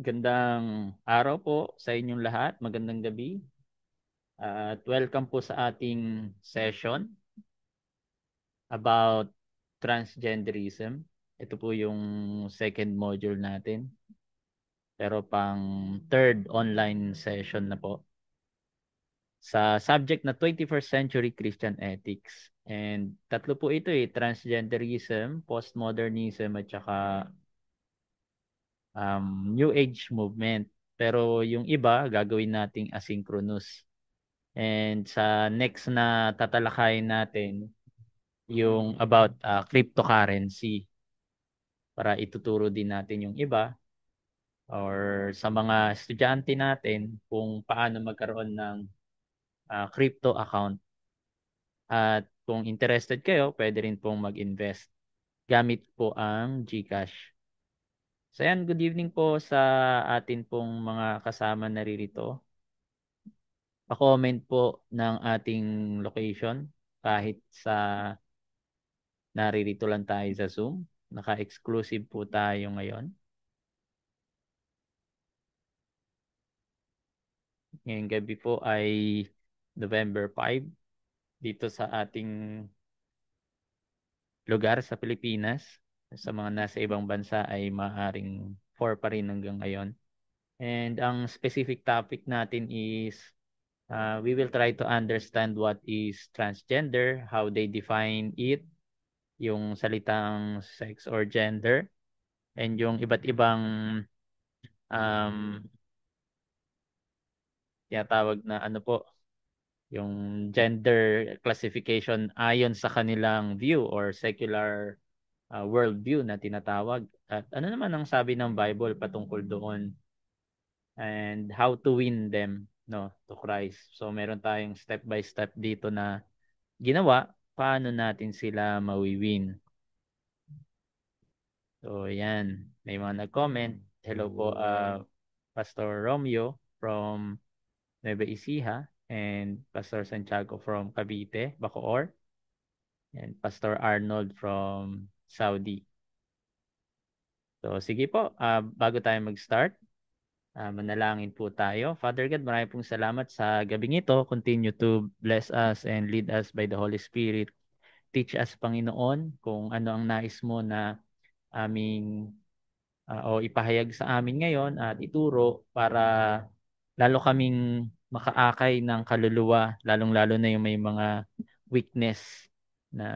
Gandang araw po sa inyong lahat. Magandang gabi. At welcome po sa ating session about transgenderism. Ito po yung second module natin. Pero pang third online session na po. Sa subject na 21st century Christian ethics. And tatlo po ito transgenderism, postmodernism at saka New Age movement. Pero yung iba, gagawin nating asynchronous. And sa next na tatalakayin natin, yung about cryptocurrency para ituturo din natin yung iba or sa mga estudyante natin kung paano magkaroon ng crypto account. At kung interested kayo, pwede rin pong mag-invest gamit po ang GCash. So yan, good evening po sa atin pong mga kasama naririto. Pa-comment po ng ating location kahit sa naririto lang tayo sa Zoom. Naka-exclusive po tayo ngayon. Ngayong gabi po ay November 5 dito sa ating lugar sa Pilipinas. Sa mga nasa ibang bansa ay maaring 4 pa rin hanggang ngayon. And ang specific topic natin is we will try to understand what is transgender, how they define it, yung salitang sex or gender, and yung iba't ibang um, tinatawag na ano po, yung gender classification ayon sa kanilang view or secular worldview na tinatawag. At ano naman ang sabi ng Bible patungkol doon and how to win them to Christ. So meron tayong step by step dito na ginawa paano natin sila mawiwin. So yan, may mga nag-comment. Hello po Pastor Romeo from Nueva Ecija and Pastor Santiago from Cavite, Bacoor, and Pastor Arnold from Saudi. So sige po, bago tayo mag-start, manalangin po tayo. Father God, marami pong salamat sa gabing ito. Continue to bless us and lead us by the Holy Spirit. Teach us, Panginoon, kung ano ang nais mo na aming o ipahayag sa amin ngayon at ituro para lalo kaming makaakay ng kaluluwa, lalong-lalo na yung may mga weakness na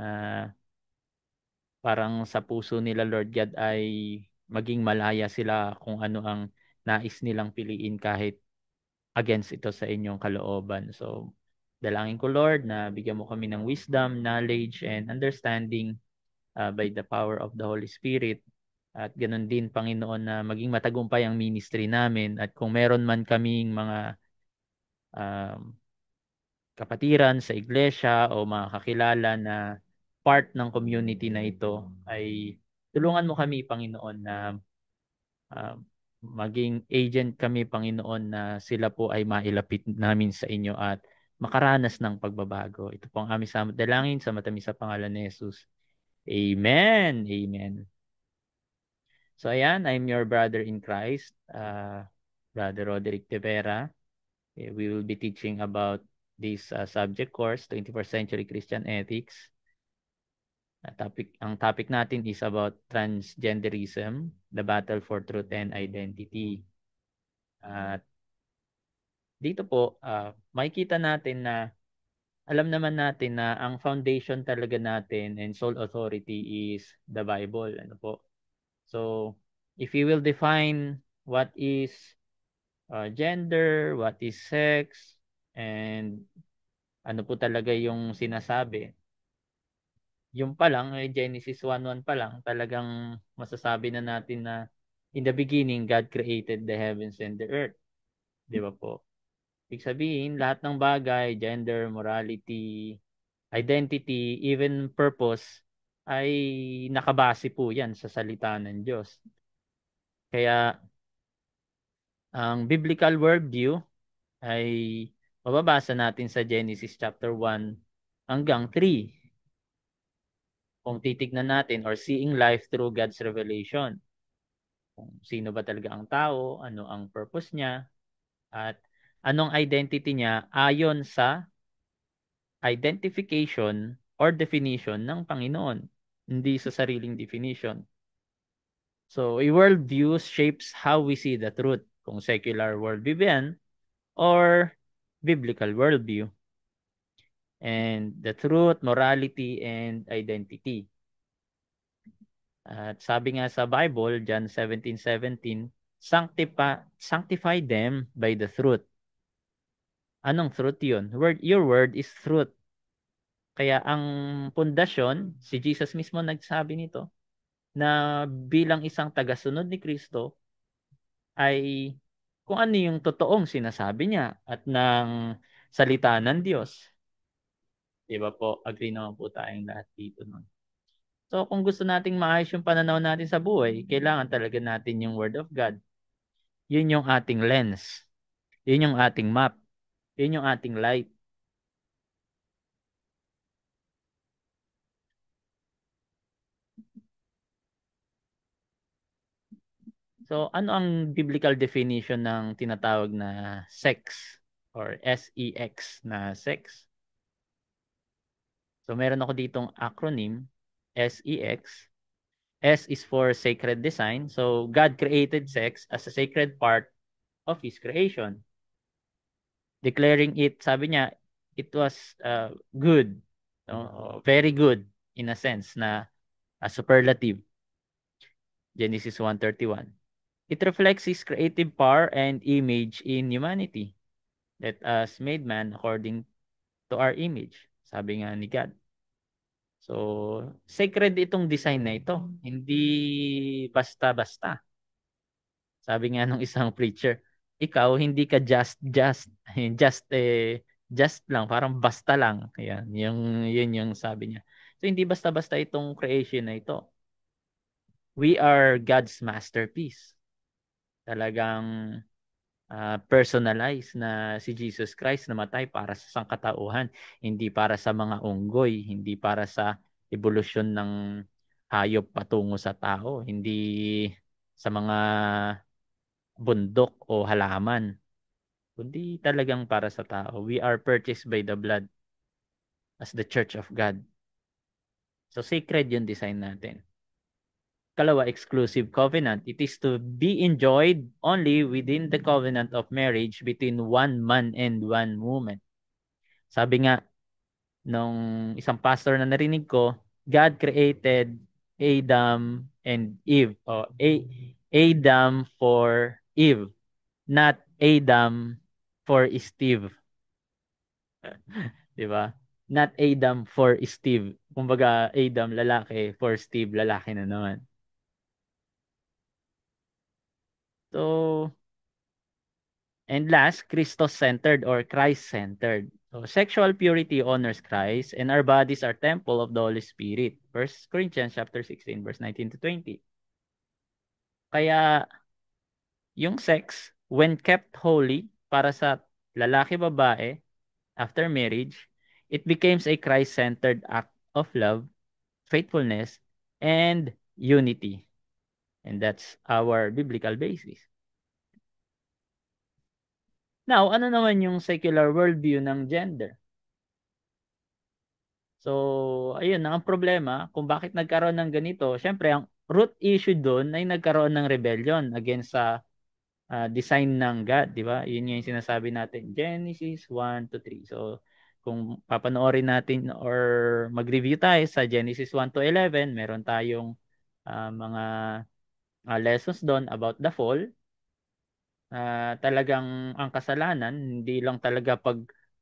parang sa puso nila, Lord God, ay maging malaya sila kung ano ang nais nilang piliin kahit against ito sa inyong kalooban. So, dalangin ko, Lord, na bigyan mo kami ng wisdom, knowledge, and understanding by the power of the Holy Spirit. At ganun din, Panginoon, na maging matagumpay ang ministry namin. At kung meron man kaming mga um, kapatiran sa iglesia o mga kakilala na part ng community na ito, ay tulungan mo kami, Panginoon, na uh, maging agent kami, Panginoon, na sila po ay mailapit namin sa inyo at makaranas ng pagbabago. Ito po ang aming samot dalangin sa matamis sa pangalan ni Jesus. Amen. Amen. So ayan, I'm your brother in Christ, Brother Roderick De Vera. We will be teaching about this subject course, 21st Century Christian Ethics. Ang topic natin is about transgenderism, the battle for truth and identity. At dito po, makikita natin na alam naman natin na ang foundation talaga natin and sole authority is the Bible. Ano po? So, if you will define what is gender, what is sex, and ano po talaga yung sinasabi. Yung pa lang, Genesis 1:1 pa lang, talagang masasabi na natin na in the beginning, God created the heavens and the earth. Di ba po? Ibig sabihin, lahat ng bagay, gender, morality, identity, even purpose, ay nakabase po yan sa salita ng Diyos. Kaya, ang biblical worldview ay mababasa natin sa Genesis chapter 1 hanggang 3. Kung titignan natin or seeing life through God's revelation. Kung sino ba talaga ang tao, ano ang purpose niya, at anong identity niya ayon sa identification or definition ng Panginoon, hindi sa sariling definition. So, a worldview shapes how we see the truth, kung secular worldview ba yan or biblical worldview. And the truth, morality, and identity. At sabi nga sa Bible, John 17:17, sanctify them by the truth. Anong truth yun? Your word is truth. Kaya ang pundasyon, si Jesus mismo nagsabi nito, na bilang isang tagasunod ni Kristo ay kung ano yung totoong sinasabi niya at ng salita ng Diyos. Di ba po? Agree naman po tayong lahat dito nun. So kung gusto nating maayos yung pananaw natin sa buhay, kailangan talaga natin yung Word of God. Yun yung ating lens. Yun yung ating map. Yun yung ating light. So ano ang biblical definition ng tinatawag na sex or sex na sex? So meron ako ditong acronym, sex. S is for sacred design. So God created sex as a sacred part of His creation. Declaring it, sabi niya, it was good, no? Very good in a sense na a superlative. Genesis 1:31. It reflects His creative power and image in humanity. Let us made man according to our image. Sabi nga ni God. So, sacred itong design na ito. Hindi basta-basta. Sabi nga nung isang preacher, ikaw hindi ka just lang, parang basta lang. Ayan, yun yung sabi niya. So hindi basta-basta itong creation na ito. We are God's masterpiece. Talagang personalized na si Jesus Christ namatay para sa sangkatauhan, hindi para sa mga unggoy, hindi para sa evolusyon ng hayop patungo sa tao, hindi sa mga bundok o halaman, kundi talagang para sa tao. We are purchased by the blood as the church of God. So sacred yung design natin. Kalawa, exclusive covenant. It is to be enjoyed only within the covenant of marriage between one man and one woman. Sabi nga nung isang pastor na narinig ko, God created Adam and Eve. Adam for Eve, not Adam for Steve. 'Di ba? Not Adam for Steve. Kumbaga, Adam lalaki, for Steve lalaki na naman. So, and last, Christos-centered or Christ-centered. So, sexual purity honors Christ and our bodies are temple of the Holy Spirit. 1 Corinthians chapter 16 verse 19 to 20. Kaya yung sex, when kept holy para sa lalaki babae after marriage, it becomes a Christ-centered act of love, faithfulness, and unity. And that's our biblical basis. Now, ano naman yung secular worldview ng gender? So, ayun na ang problema kung bakit nagkaroon ng ganito. Syempre, ang root issue doon ay nagkaroon ng rebellion against sa design ng God, di ba? Yun yung sinasabi natin, Genesis 1 to 3. So, kung papanoorin natin or mag-review tayo sa Genesis 1 to 11, meron tayong mga lessons doon about the fall. Talagang ang kasalanan, hindi lang talaga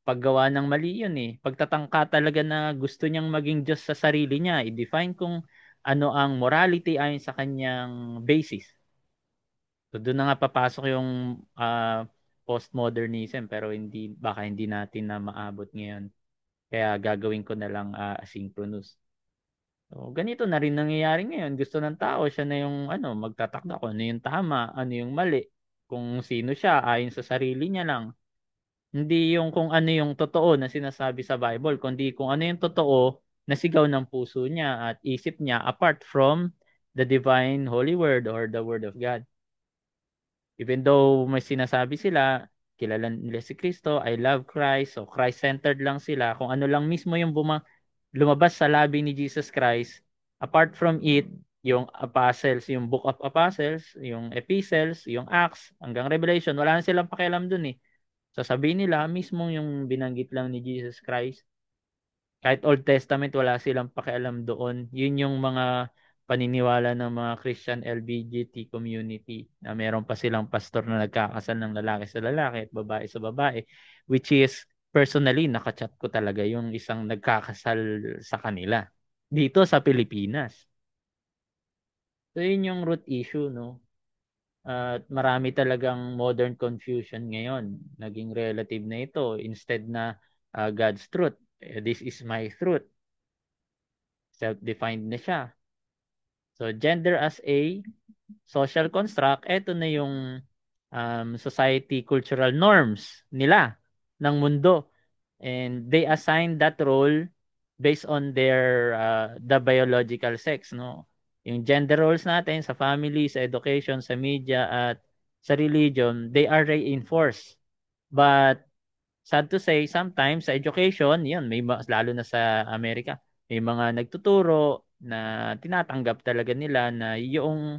paggawa ng mali yun eh. Pagtatangka talaga na gusto niyang maging Diyos sa sarili niya, i-define kung ano ang morality ayon sa kanyang basis. So doon na nga papasok yung postmodernism pero baka hindi natin na maabot ngayon. Kaya gagawin ko na lang asynchronous. So, ganito na rin nangyayari ngayon. Gusto ng tao, siya na yung magtatakda kung ano yung tama, ano yung mali. Kung sino siya, ayon sa sarili niya lang. Hindi yung kung ano yung totoo na sinasabi sa Bible, kundi kung ano yung totoo na sigaw ng puso niya at isip niya apart from the divine holy word or the word of God. Even though may sinasabi sila, kilala nila si Kristo, I love Christ, so Christ-centered lang sila, kung ano lang mismo yung lumabas sa labi ni Jesus Christ, apart from it, yung apostles, yung book of apostles, yung epistles, yung Acts, hanggang Revelation, wala na silang pakialam dun eh. Sasabihin nila, mismo yung binanggit lang ni Jesus Christ. Kahit Old Testament, wala silang pakialam doon. Yun yung mga paniniwala ng mga Christian LGBT community na meron pa silang pastor na nagkakasal ng lalaki sa lalaki at babae sa babae, which is personally nakachat ko talaga yung isang nagkakasal sa kanila dito sa Pilipinas. So yun yung root issue, no? At marami talagang modern confusion ngayon. Naging relative na ito instead na God's truth. This is my truth. Self-defined na siya. So gender as a social construct, eto na yung society cultural norms nila ng mundo. And they assign that role based on the biological sex, no? Yung gender roles natin sa family, sa education, sa media at sa religion, they are reinforced. But sad to say, sometimes sa education, yun, lalo na sa Amerika, may mga nagtuturo na tinatanggap talaga nila na yung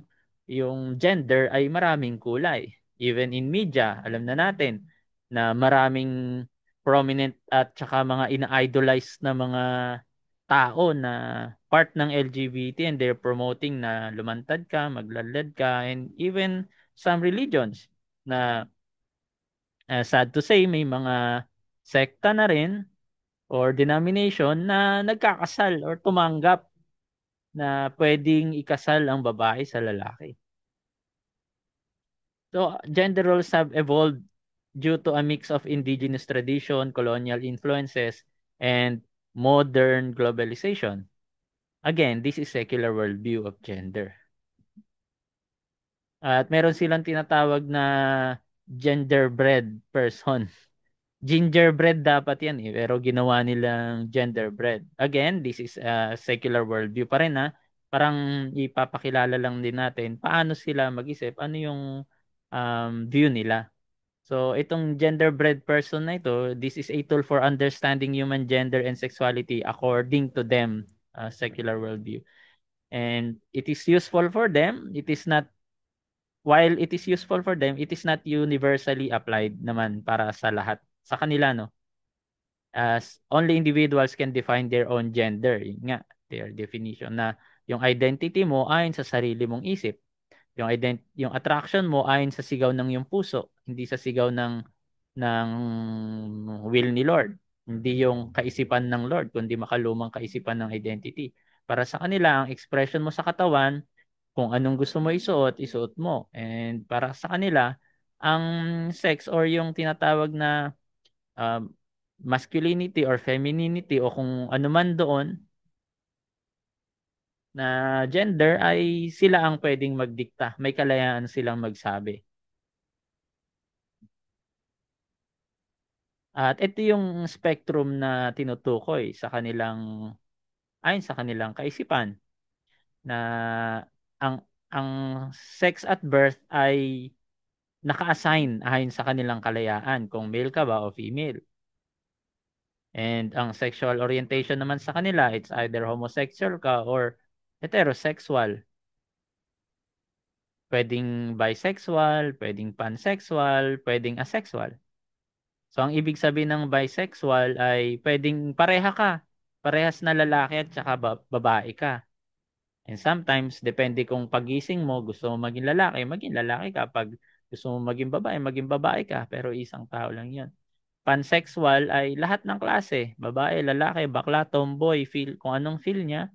gender ay maraming kulay. Even in media, alam na natin na maraming prominent at saka mga ina-idolize na mga tao na part ng LGBT, and they're promoting na lumantad ka, maglalad ka, and even some religions na sad to say, may mga sekta na rin or denomination na nagkakasal or tumanggap na pwedeng ikasal ang babae sa lalaki. So, gender roles have evolved due to a mix of indigenous tradition, colonial influences, and modern globalization. Again, this is secular worldview of gender. At meron silang tinatawag na genderbread person. Gingerbread dapat yan eh, pero ginawa nilang genderbread. Again, this is a secular worldview pa rin ha. Parang ipapakilala lang din natin paano sila mag-isip, ano yung view nila. So, itong genderbread person na ito, this is a tool for understanding human gender and sexuality according to them, secular worldview. And it is useful for them. It is not, while it is useful for them, it is not universally applied naman para sa lahat. Sa kanila, no? As only individuals can define their own gender. Yun nga, their definition na yung identity mo ayon sa sarili mong isip. Yung attraction mo ayon sa sigaw ng iyong puso, hindi sa sigaw ng will ni Lord. Hindi yung kaisipan ng Lord, kundi makalumang kaisipan ng identity. Para sa kanila, ang expression mo sa katawan, kung anong gusto mo isuot, isuot mo. And para sa kanila, ang sex or yung tinatawag na um, masculinity or femininity o kung ano man doon na gender ay sila ang pwedeng magdikta. May kalayaan silang magsabi. At ito yung spectrum na tinutukoy sa kanilang ayon sa kanilang kaisipan na ang sex at birth ay naka-assign ayon sa kanilang kalayaan kung male ka ba o female. And ang sexual orientation naman sa kanila, it's either homosexual ka or heterosexual. Pwedeng bisexual, pwedeng pansexual, pwedeng asexual. So, ang ibig sabihin ng bisexual ay pwedeng pareha ka. Parehas na lalaki at saka babae ka. And sometimes, depende kung pagising mo, gusto mo maging lalaki ka. Pag gusto mo maging babae ka. Pero isang tao lang yun. Pansexual ay lahat ng klase. Babae, lalaki, bakla, tomboy, feel, kung anong feel niya,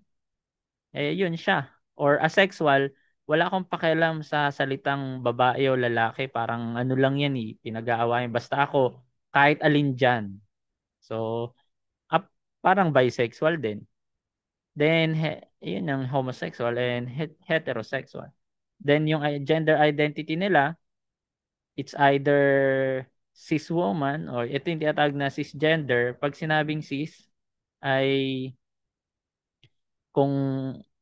eh yun siya. Or asexual, wala akong pakialam sa salitang babae o lalaki, parang ano lang yan eh, pinag-aawayan. Basta ako, kahit alin dyan. So, up, parang bisexual din. Then, yun ang homosexual and heterosexual. Then, yung gender identity nila, it's either cis woman or ito yung tinatawag na cisgender. Pag sinabing cis, ay kung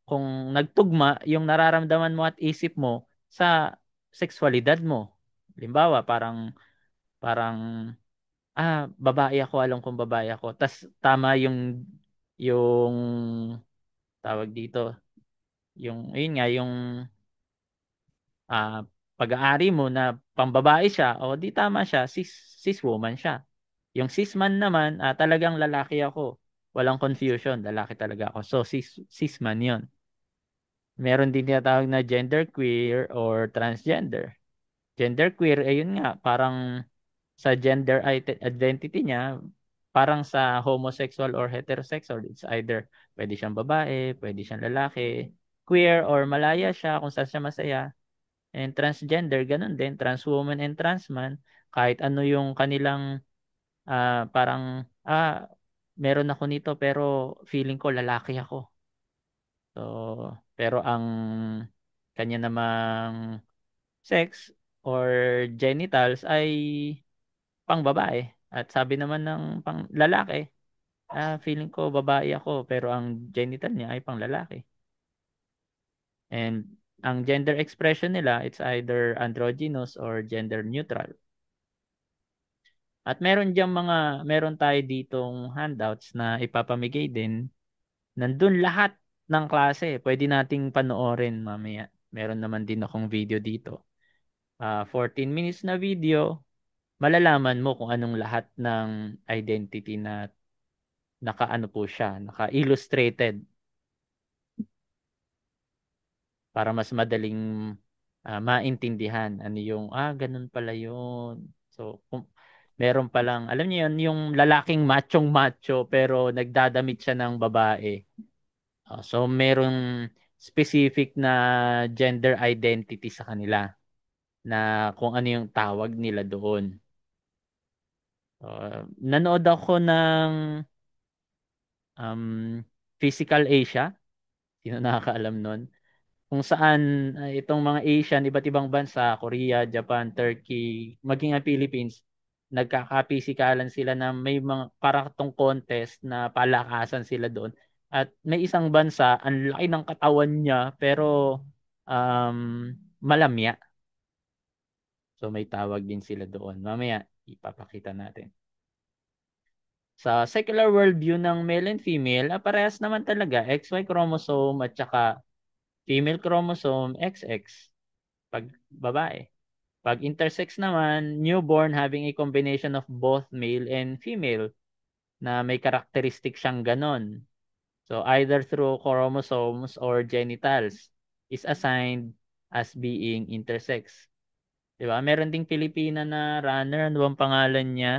kung nagtugma yung nararamdaman mo at isip mo sa sexualidad mo. Halimbawa, parang parang babae ako, alam kong babae ako. Tas tama yung tawag dito, yung ayun nga yung ah, pag-aari mo na pambabae siya o di tama siya, cis woman siya. Yung cis man naman, talagang lalaki ako. Walang confusion, lalaki talaga ako. So cis man 'yon. Meron din tinatawag na genderqueer or transgender. Genderqueer, ayun nga, parang sa gender identity niya, parang sa homosexual or heterosexual. It's either pwede siyang babae, pwede siyang lalaki, queer or malaya siya kung saan siya masaya. And transgender, ganun din, trans woman and trans man, kahit ano yung kanilang parang, meron ako nito pero feeling ko lalaki ako. So, pero ang kanya namang sex or genitals ay pang babae. At sabi naman ng pang lalaki, feeling ko babae ako pero ang genital niya ay pang lalaki. And ang gender expression nila, it's either androgynous or gender neutral. At meron tayo ditong handouts na ipapamigay din. Nandun lahat ng klase. Pwede nating panoorin mamaya. Meron naman din akong video dito. 14 minutes na video. Malalaman mo kung anong lahat ng identity na naka-ano po siya, naka-illustrated para mas madaling maintindihan ano yung ganun pala yun. So meron palang alam niyo yun yung lalaking machong macho pero nagdadamit siya ng babae. So merong specific na gender identity sa kanila na kung ano yung tawag nila doon. Nanood ako ng Physical Asia. Sino nakakaalam nun? Kung saan itong mga Asian, iba't ibang bansa, Korea, Japan, Turkey, maging ang Philippines, nagkakapisikalan sila na may mga paratong contest na palakasan sila doon. At may isang bansa, ang laki ng katawan niya, pero malamya. So may tawag din sila doon. Mamaya, ipapakita natin. Sa secular worldview ng male and female, parehas naman talaga XY chromosome at saka female chromosome XX pag babae. Pag intersex naman, newborn having a combination of both male and female na may characteristic siyang ganon. So either through chromosomes or genitals is assigned as being intersex. 'Di ba? Meron ding Pilipina na runner, ano bang pangalan niya?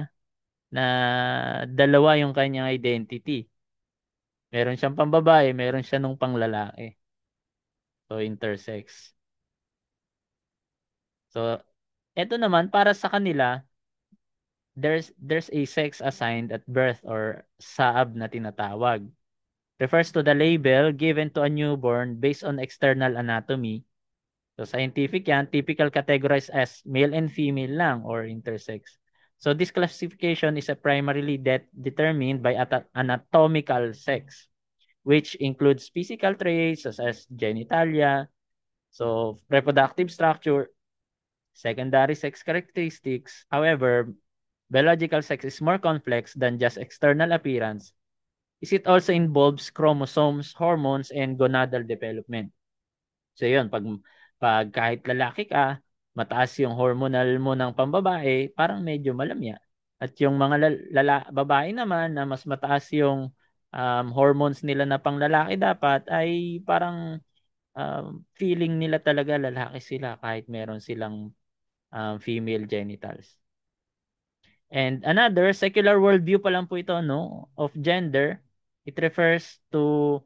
Na dalawa yung kanyang identity. Meron siyang pambabae, meron siya nung panglalaki. So intersex. So eto naman para sa kanila, there's a sex assigned at birth or saab na tinatawag. Refers to the label given to a newborn based on external anatomy. So scientific yan, typical categorized as male and female lang or intersex. So this classification is primarily determined by anatomical sex, which includes physical traits such as genitalia, so reproductive structure, secondary sex characteristics. However, biological sex is more complex than just external appearance, is it also involves chromosomes, hormones, and gonadal development. So yun, pag kahit lalaki ka, mataas yung hormonal mo ng pambabae, parang medyo malamya. At yung mga babae naman na mas mataas yung hormones nila na panglalaki dapat ay parang feeling nila talaga lalaki sila kahit meron silang female genitals. And another, secular worldview pa lang po ito, no, of gender. It refers to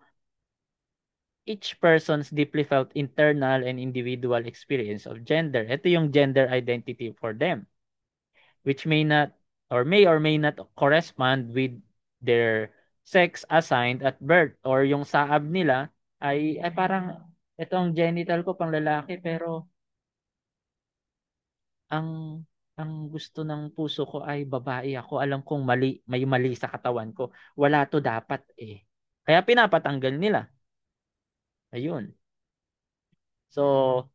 each person's deeply felt internal and individual experience of gender. Ito yung gender identity for them, which may not or may not correspond with their sex assigned at birth or yung saab nila ay parang itong genital ko pang lalaki pero ang ang gusto ng puso ko ay babae ako. Alam kong may mali sa katawan ko. Wala to dapat eh. Kaya pinapatanggal nila. Ayun. So,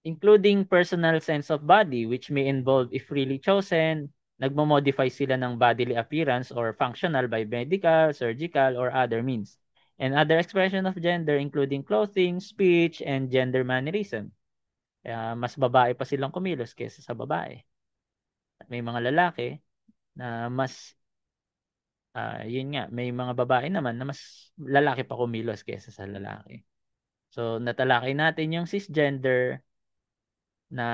including personal sense of body which may involve if freely chosen, nagmo-modify sila ng bodily appearance or functional by medical, surgical, or other means. And other expression of gender including clothing, speech, and gender mannerism. Mas babae pa silang kumilos kaysa sa babae. At may mga lalaki na mas, yun nga, may mga babae naman na mas lalaki pa kumilos kaysa sa lalaki. So, natalakay natin yung cisgender na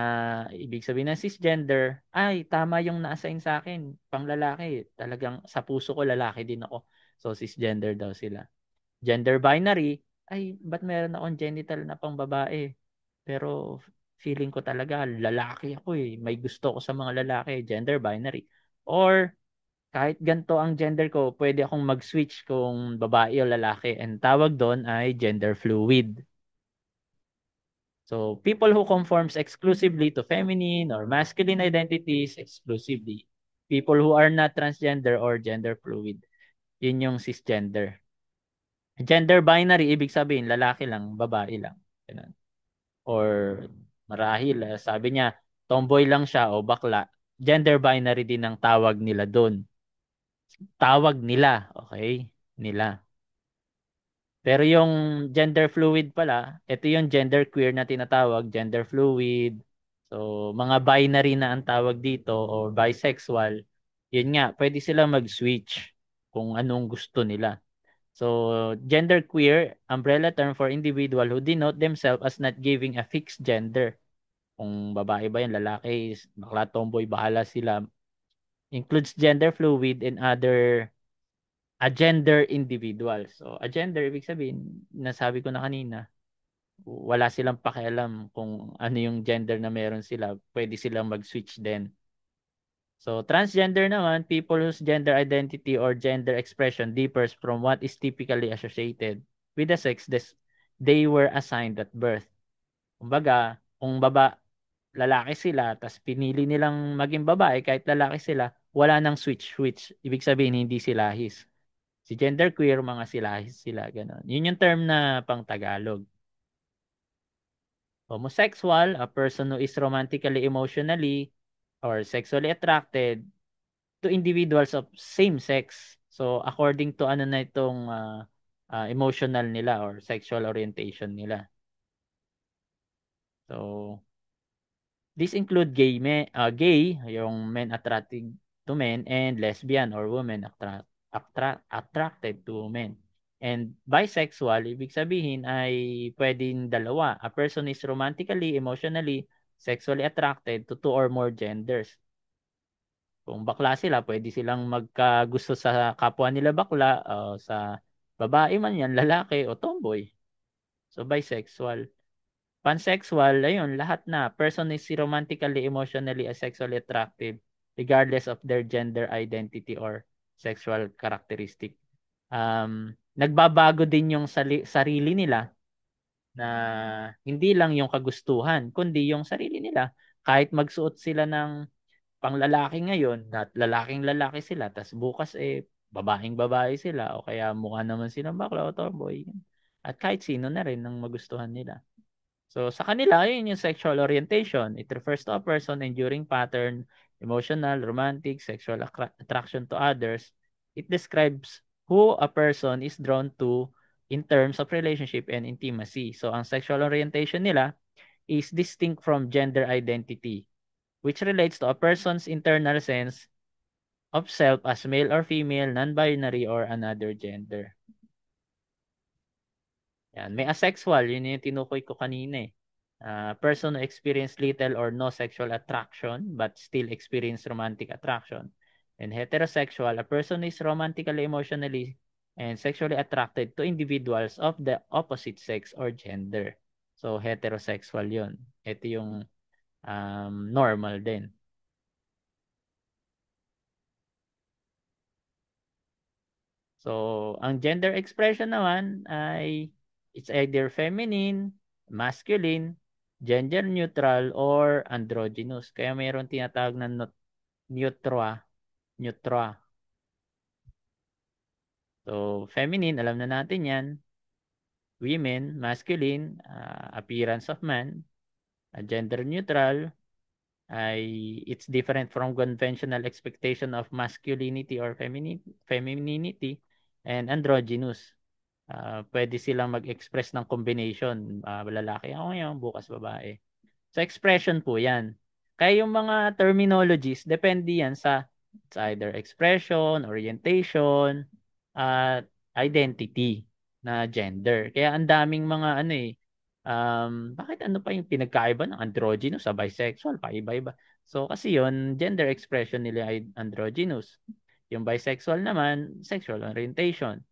ibig sabihin ng cisgender, ay, tama yung na-assign sa akin, pang lalaki. Talagang sa puso ko lalaki din ako. So, cisgender daw sila. Gender binary, ay, ba't meron akong genital na pang babae? Pero feeling ko talaga lalaki ako eh. May gusto ko sa mga lalaki, gender binary. Or kahit ganito ang gender ko, pwede akong mag-switch kung babae o lalaki. And tawag doon ay gender fluid. So, people who conforms exclusively to feminine or masculine identities exclusively. People who are not transgender or gender fluid. Yun yung cisgender. Gender binary, ibig sabihin, lalaki lang, babae lang. Ganun. Or marahil, sabi niya, tomboy lang siya o bakla. Gender binary din ang tawag nila doon. Tawag nila, okay? Nila. Pero yung gender fluid pala, ito yung gender queer na tinatawag, gender fluid. So, mga binary na ang tawag dito or bisexual. Yun nga, pwede sila mag-switch kung anong gusto nila. So, gender queer, umbrella term for individual who denote themselves as not giving a fixed gender. Kung babae ba yan, lalaki, bakla, tomboy, bahala sila. Includes gender fluid and other agender individual. So, agender, ibig sabihin, nasabi ko na kanina, wala silang pakialam kung ano yung gender na meron sila. Pwede silang mag-switch din. So, transgender naman, people whose gender identity or gender expression differs from what is typically associated with the sex they were assigned at birth. Kumbaga, kung lalaki sila, tas pinili nilang maging babae, kahit lalaki sila, wala nang switch. Ibig sabihin, hindi sila his. Si genderqueer, mga silahis sila, gano'n. Yun yung term na pang Tagalog. Homosexual, a person who is romantically, emotionally, or sexually attracted to individuals of same sex. So, according to ano na itong emotional nila or sexual orientation nila. So, this include gay, yung men attracted to men, and lesbian or women attracted to men. And bisexual, ibig sabihin ay pwedeng dalawa. A person is romantically, emotionally, sexually attracted to two or more genders. Kung bakla sila, pwede silang magkagusto sa kapwa nila bakla, sa babae man yan, lalaki o tomboy. So bisexual. Pansexual, ayun, lahat na. Person is romantically, emotionally, and sexually attractive regardless of their gender identity or sexual characteristic. Nagbabago din yung sarili nila na hindi lang yung kagustuhan, kundi yung sarili nila. Kahit magsuot sila ng panglalaki ngayon, at lalaking lalaki sila, tas bukas babaeng babae sila, o kaya mukha naman silang bakla o tomboy. At kahit sino na rin ang magustuhan nila. So, sa kanila, yun yung sexual orientation. It refers to a person enduring pattern, emotional, romantic, sexual attraction to others. It describes who a person is drawn to in terms of relationship and intimacy. So, ang sexual orientation nila is distinct from gender identity, which relates to a person's internal sense of self as male or female, non-binary, or another gender. Yan. May asexual, yun yung tinukoy ko kanina eh. Person who experience little or no sexual attraction but still experience romantic attraction. And heterosexual, a person is romantically, emotionally, and sexually attracted to individuals of the opposite sex or gender. So, heterosexual yun. Ito yung normal din. So, ang gender expression naman ay it's either feminine, masculine, gender neutral, or androgynous. Kaya mayroon tinatawag na neutra. Neutra. So, feminine, alam na natin yan. women, masculine, appearance of man, gender neutral, ay it's different from conventional expectation of masculinity or femininity, and androgynous. Pwede silang mag-express ng combination. Lalaki ako ngayon, bukas babae. So expression po yan. Kaya yung mga terminologies, depende yan sa it's either expression, orientation, at identity na gender. Kaya ang daming mga ano eh, bakit ano pa yung pinagkaiba ng androgynous sa bisexual, pa iba-iba. So kasi yon gender expression nila ay androgynous. Yung bisexual naman, sexual orientation.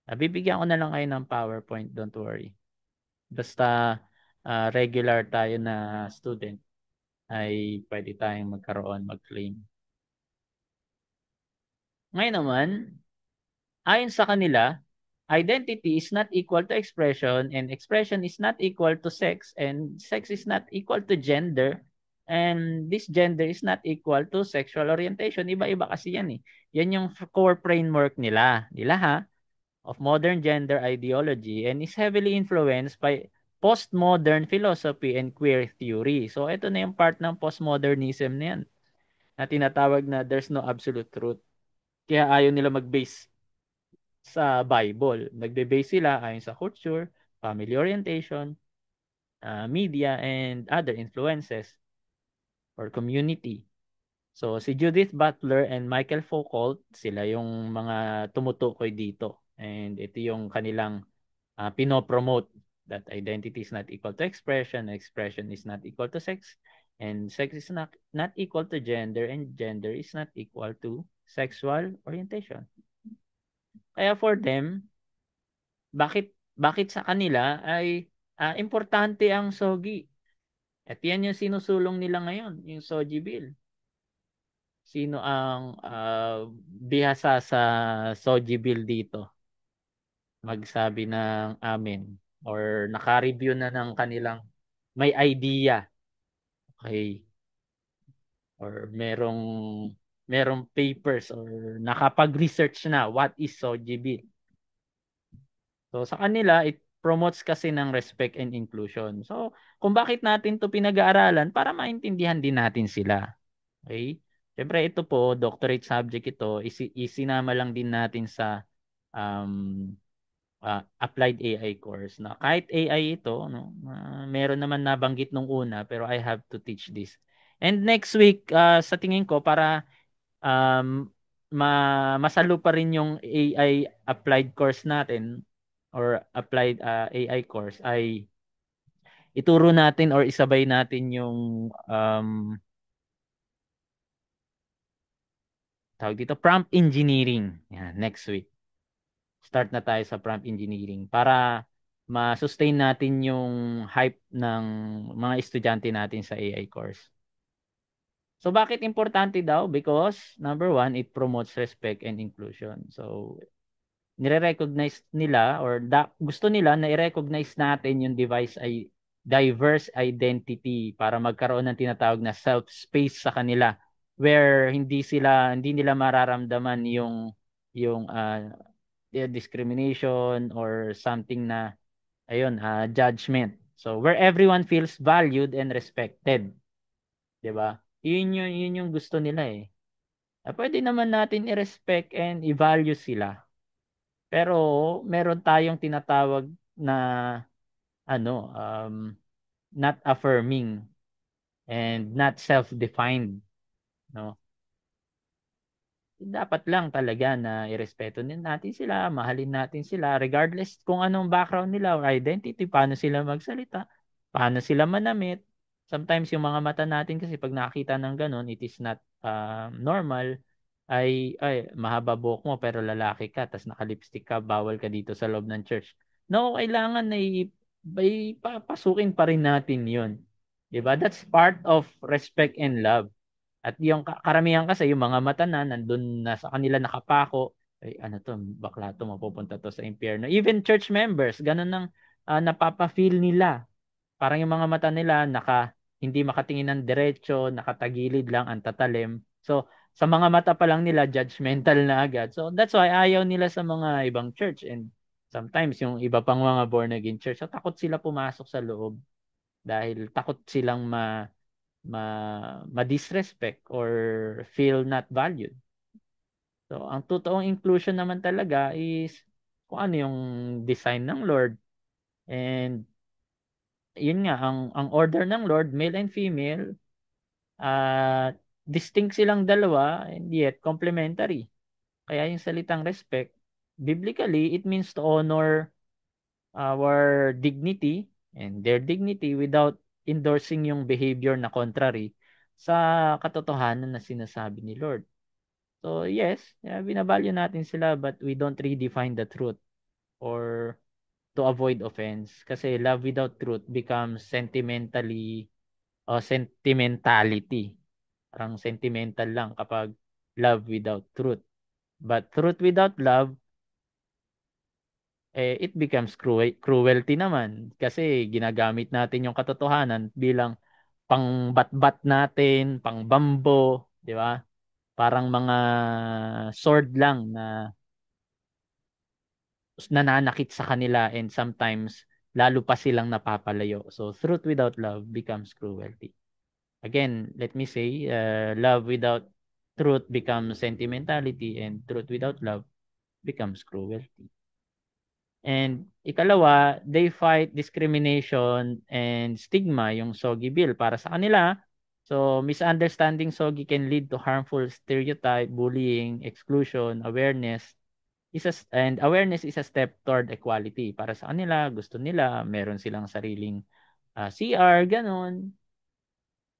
Bibigyan ko na lang kayo ng PowerPoint, don't worry. Basta regular tayo na student ay pwede tayong magkaroon, mag-claim. Ngayon naman, ayon sa kanila, identity is not equal to expression and expression is not equal to sex and sex is not equal to gender and this gender is not equal to sexual orientation. Iba-iba kasi yan eh. Yan yung core framework nila ha, of modern gender ideology and is heavily influenced by postmodern philosophy and queer theory. So ito na yung part ng postmodernism na yan na tinatawag na there's no absolute truth. Kaya ayaw nila mag-base sa Bible. Nagbe-base sila ayon sa culture, family orientation, media, and other influences or community. So si Judith Butler and Michael Foucault, sila yung mga tumutukoy dito. And ito yung kanilang pinopromote that identity is not equal to expression, expression is not equal to sex, and sex is not equal to gender, and gender is not equal to sexual orientation. Kaya for them, bakit sa kanila ay importante ang SOGI. At yan yung sinusulong nila ngayon, yung SOGI bill. Sino ang bihasa sa SOGI bill dito? Magsabi ng amin or naka-review na ng kanilang may idea. Okay. Or merong papers or nakapag-research na what is SOGI bill. So sa kanila, it promotes kasi ng respect and inclusion. So kung bakit natin to pinag-aaralan, para maintindihan din natin sila. Okay? Siyempre ito po, doctorate subject ito, isinama lang din natin sa um, applied AI course. Na kahit AI ito, no, meron naman nabanggit nung una, pero I have to teach this. And next week, sa tingin ko, para um, masalo pa rin yung AI applied course natin or applied AI course ay ituro natin or isabay natin yung tawag dito prompt engineering. Yan, next week. Start na tayo sa prompt engineering para ma-sustain natin yung hype ng mga estudyante natin sa AI course. So bakit importante daw? Because number one, it promotes respect and inclusion. So nire-recognize nila or gusto nila na i-recognize natin yung device ay diverse identity para magkaroon ng tinatawag na self-space sa kanila where hindi nila mararamdaman yung discrimination or something na ayun judgment. So where everyone feels valued and respected, 'di ba? Yun yung gusto nila eh. Pwede naman natin i-respect and i-value sila. Pero meron tayong tinatawag na ano, not affirming and not self-defined, no? Dapat lang talaga na irespeto din natin sila, mahalin natin sila regardless kung anong background nila or identity, paano sila magsalita, paano sila manamit. Sometimes yung mga mata natin kasi pag nakita ng ganun, it is not normal. Ay, mahaba buhok mo pero lalaki ka, tas naka-lipstick ka, bawal ka dito sa loob ng church. No, kailangan na papasukin pa rin natin yun. Diba? That's part of respect and love. At yung karamihan kasi yung mga mata na nandun na sa kanila nakapako, ay ano to, bakla to, mapupunta to sa impyerno. Even church members, ganun ang napapa-feel nila. Parang yung mga mata nila hindi makatingin ng diretso, nakatagilid lang, ang tatalim. So, sa mga mata pa lang nila, judgmental na agad. So, that's why ayaw nila sa mga ibang church and Sometimes yung iba pang mga born again church, so takot sila pumasok sa loob dahil takot silang ma-disrespect or feel not valued. So, ang totoong inclusion naman talaga is kung ano yung design ng Lord. And yun nga, ang order ng Lord, male and female, distinct silang dalawa and yet complementary. Kaya yung salitang respect, biblically, it means to honor our dignity and their dignity without endorsing yung behavior na contrary sa katotohanan na sinasabi ni Lord. So yes, yeah, binavalue natin sila but we don't redefine the truth or to avoid offense. Kasi love without truth becomes sentimentality. Parang sentimental lang kapag love without truth. But truth without love, it becomes cruelty naman. Kasi ginagamit natin yung katotohanan bilang pangbatbat natin, pang bambo, di ba? Parang mga sword lang na nananakit sa kanila and sometimes lalo pa silang napapalayo. So truth without love becomes cruelty. Again, let me say, love without truth becomes sentimentality and truth without love becomes cruelty. And ikalawa, they fight discrimination and stigma, yung Soggy Bill para sa kanila. So, misunderstanding Soggy can lead to harmful stereotype, bullying, exclusion, and awareness is a step toward equality. Para sa kanila, gusto nila, meron silang sariling CR, ganun.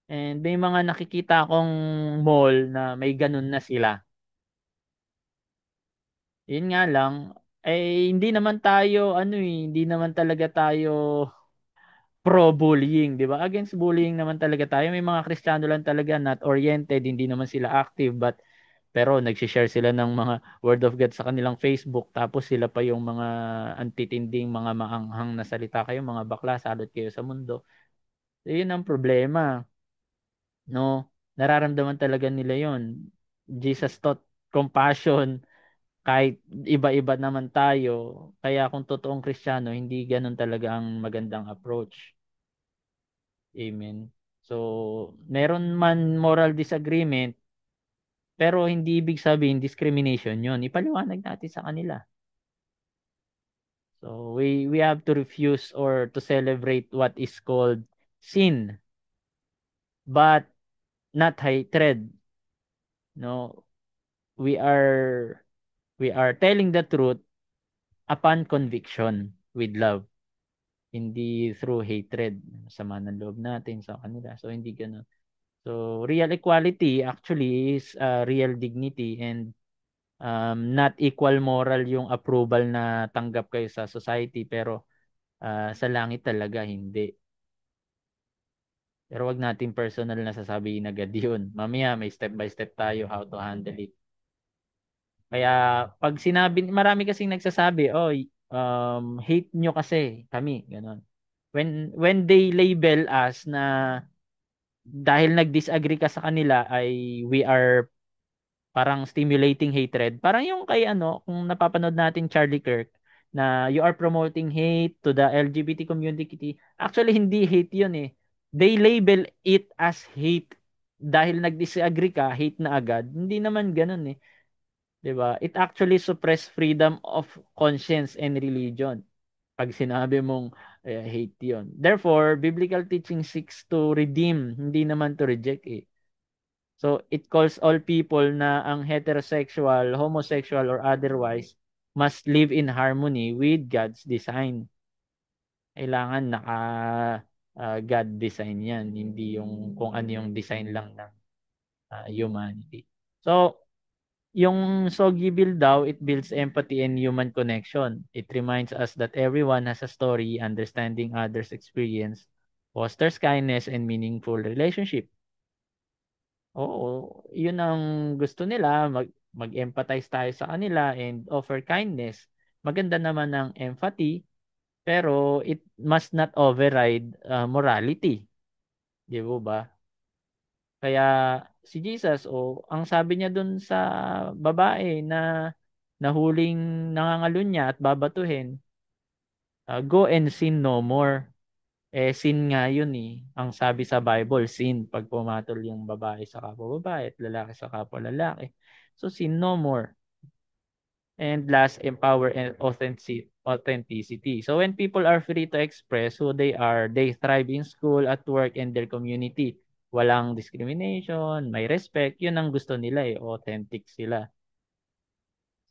And may mga nakikita akong mall na may ganun na sila. Yun nga lang, hindi naman tayo, hindi naman talaga tayo pro-bullying, di ba? Against bullying naman talaga tayo. May mga Kristiyano lang talaga not oriented, hindi naman sila active, pero nagsishare sila ng mga word of God sa kanilang Facebook, tapos sila pa yung mga antitinding, mga maanghang na salita kayo, mga bakla, salot kayo sa mundo. So, yun ang problema, no? Nararamdaman talaga nila yun. Jesus taught compassion, kahit iba-iba naman tayo. Kaya kung totoong Kristiyano, hindi ganun talaga ang magandang approach. Amen. So, meron man moral disagreement, pero hindi ibig sabihin discrimination yun. Ipaliwanag natin sa kanila. So, we have to refuse or to celebrate what is called sin, but not hatred. No, we are we are telling the truth upon conviction with love, hindi through hatred. Sama ng loob natin sa kanila. So, hindi ganun. So, real equality actually is real dignity and not equal moral yung approval na tanggap kayo sa society pero sa langit talaga hindi. Pero wag natin personal na sasabihin agad yun. Mamaya may step by step tayo how to handle it. Kaya pag sinabi, marami kasing nagsasabi, oh, hate nyo kasi kami, ganun. When they label us na dahil nag-disagree ka sa kanila ay we are parang stimulating hatred. Parang yung kay kung napapanood natin Charlie Kirk na you are promoting hate to the LGBT community. Actually, hindi hate yun eh. They label it as hate. Dahil nag-disagree ka, hate na agad. Hindi naman ganun eh. 'Di ba? It actually suppress freedom of conscience and religion. Pag sinabi mong hate yun. Therefore, biblical teaching seeks to redeem, hindi naman to reject eh. So, it calls all people na ang heterosexual, homosexual, or otherwise must live in harmony with God's design. Kailangan God design yan, hindi yung kung ano yung design lang ng humanity. So, yung Soggy Bill daw, it builds empathy and human connection. It reminds us that everyone has a story, understanding others' experience, fosters kindness and meaningful relationship. Oo, yun ang gusto nila, mag-empathize tayo sa kanila and offer kindness. Maganda naman ang empathy, pero it must not override morality. Di ba? Kaya si Jesus, ang sabi niya dun sa babae na nahuling nangangalunya at babatuhin, Go and sin no more. Sin nga yun eh. Ang sabi sa Bible, sin pag pumatol yung babae sa kapwa babae at lalaki sa kapwa lalaki. So sin no more. And last, empower and authenticity. So when people are free to express who they are, they thrive in school, at work, and their community. Walang discrimination, may respect. Yun ang gusto nila eh. Authentic sila.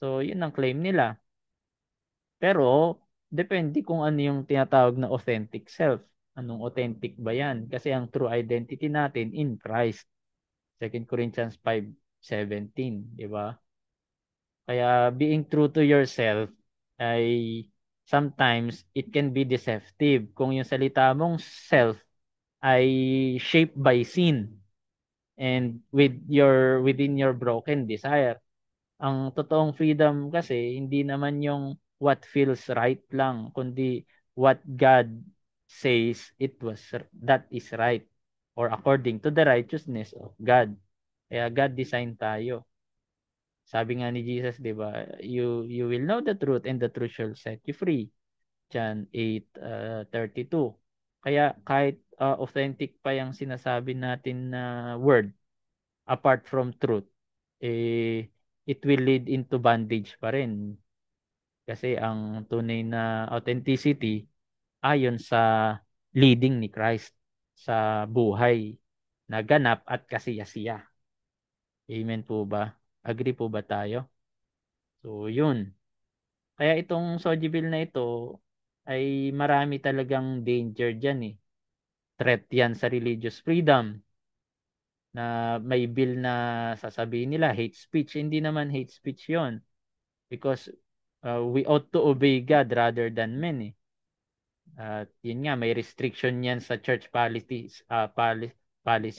So yun ang claim nila. Pero depende kung ano yung tinatawag na authentic self. Anong authentic ba yan? Kasi ang true identity natin in Christ. 2 Corinthians 5:17, di ba? Kaya being true to yourself ay sometimes it can be deceptive kung yung salita mong self ay shaped by sin and within your broken desire. Ang totoong freedom kasi hindi naman yung what feels right lang, kundi what God says that is right or according to the righteousness of God. Kaya God designed tayo. Sabi nga ni Jesus, 'di ba? You will know the truth and the truth shall set you free. John 8:32. Kaya kahit authentic pa yung sinasabi natin na word apart from truth, it will lead into bondage pa rin. Kasi ang tunay na authenticity ayon sa leading ni Christ sa buhay na ganap at kasiyasiya. Amen po ba? Agree po ba tayo? So, yun. Kaya itong Soji Bill na ito ay marami talagang danger dyan eh. Threat yan sa religious freedom na may bill na sasabihin nila hate speech. Hindi naman hate speech yon because we ought to obey God rather than men eh. At yun nga, may restriction yan sa church policy